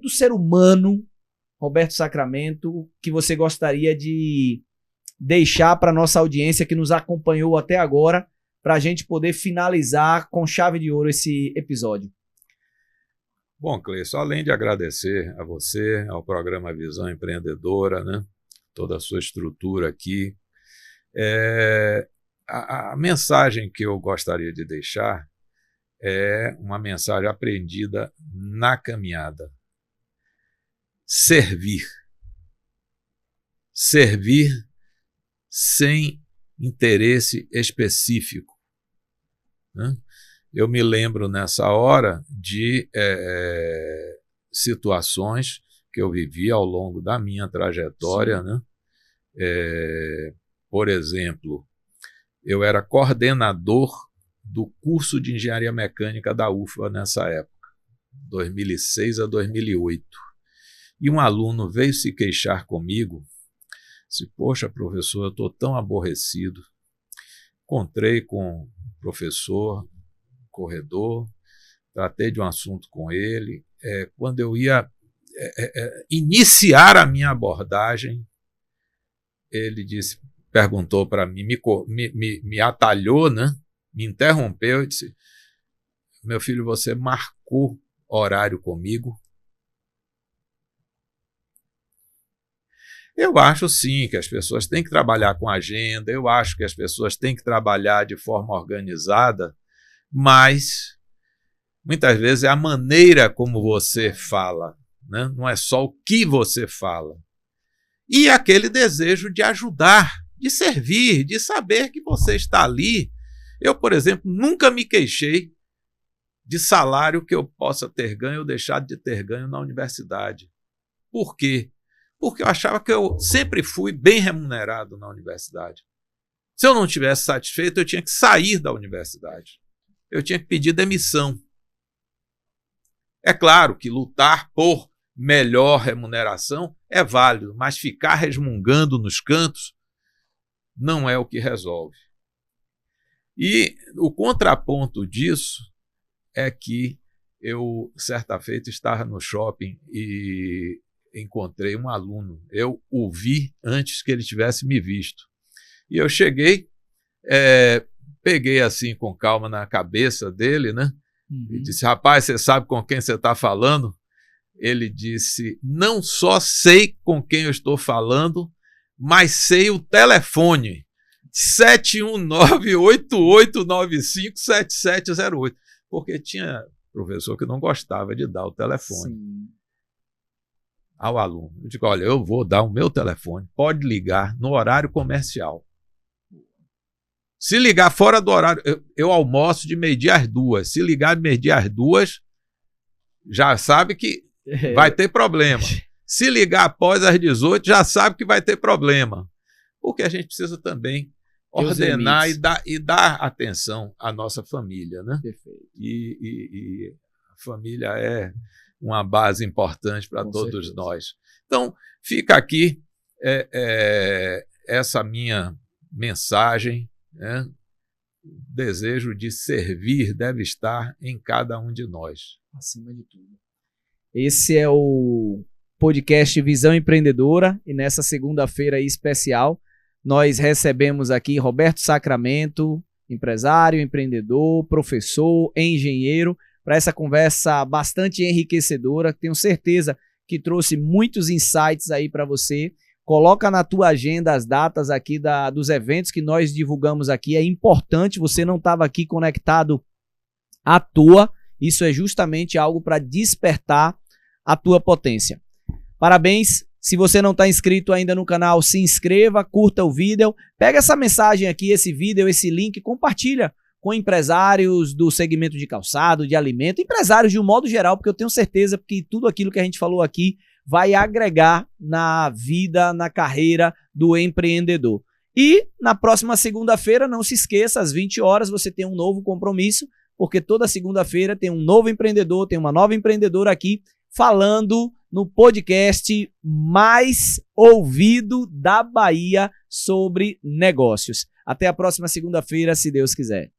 do ser humano, Roberto Sacramento, que você gostaria de deixar para nossa audiência que nos acompanhou até agora, para a gente poder finalizar com chave de ouro esse episódio? Bom, Cleison, além de agradecer a você, ao programa Visão Empreendedora, né, toda a sua estrutura aqui, a mensagem que eu gostaria de deixar é uma mensagem aprendida na caminhada. Servir. Servir sem interesse específico, né? Eu me lembro nessa hora de situações que eu vivi ao longo da minha trajetória, né? Por exemplo, eu era coordenador do curso de engenharia mecânica da UFBA nessa época, 2006 a 2008. E um aluno veio se queixar comigo. Disse, poxa, professor, eu estou tão aborrecido. Encontrei com o professor, corredor, tratei de um assunto com ele. Quando eu ia iniciar a minha abordagem, ele disse, perguntou para mim, me atalhou, né? Me interrompeu e disse: meu filho, você marcou horário comigo? Eu acho sim que as pessoas têm que trabalhar com agenda, eu acho que as pessoas têm que trabalhar de forma organizada, mas muitas vezes é a maneira como você fala, né? Não é só o que você fala. E aquele desejo de ajudar, de servir, de saber que você está ali. Eu, por exemplo, nunca me queixei de salário que eu possa ter ganho ou deixar de ter ganho na universidade. Por quê? Porque eu achava que eu sempre fui bem remunerado na universidade. Se eu não estivesse satisfeito, eu tinha que sair da universidade. Eu tinha que pedir demissão. É claro que lutar por melhor remuneração é válido, mas ficar resmungando nos cantos não é o que resolve. E o contraponto disso é que eu, certa feita, estava no shopping e encontrei um aluno. Eu o vi antes que ele tivesse me visto. E eu cheguei, peguei assim com calma na cabeça dele, né? E disse: rapaz, você sabe com quem você está falando? Ele disse: não só sei com quem eu estou falando, mas sei o telefone. 719-8895-7708. Porque tinha professor que não gostava de dar o telefone. Sim. Ao aluno. Eu digo: olha, eu vou dar o meu telefone, pode ligar no horário comercial. Se ligar fora do horário, eu almoço de meio-dia às 2. Se ligar de meio-dia às 2, já sabe que vai ter problema. Se ligar após as 18, já sabe que vai ter problema. Porque a gente precisa também ordenar e dar atenção à nossa família, né? Perfeito. E a família é uma base importante para todos nós. Então, fica aqui essa minha mensagem, né? O desejo de servir deve estar em cada um de nós. Acima de tudo. Esse é o podcast Visão Empreendedora, e nessa segunda-feira aí especial, nós recebemos aqui Roberto Sacramento, empresário, empreendedor, professor, engenheiro, para essa conversa bastante enriquecedora. Tenho certeza que trouxe muitos insights aí para você. Coloca na tua agenda as datas aqui dos eventos que nós divulgamos aqui. É importante, você não estava aqui conectado à toa. Isso é justamente algo para despertar a tua potência. Parabéns. Se você não está inscrito ainda no canal, se inscreva, curta o vídeo, pega essa mensagem aqui, esse vídeo, esse link, compartilha com empresários do segmento de calçado, de alimento, empresários de um modo geral, porque eu tenho certeza que tudo aquilo que a gente falou aqui vai agregar na vida, na carreira do empreendedor. E na próxima segunda-feira, não se esqueça, às 20 horas você tem um novo compromisso, porque toda segunda-feira tem um novo empreendedor, tem uma nova empreendedora aqui, falando no podcast mais ouvido da Bahia sobre negócios. Até a próxima segunda-feira, se Deus quiser.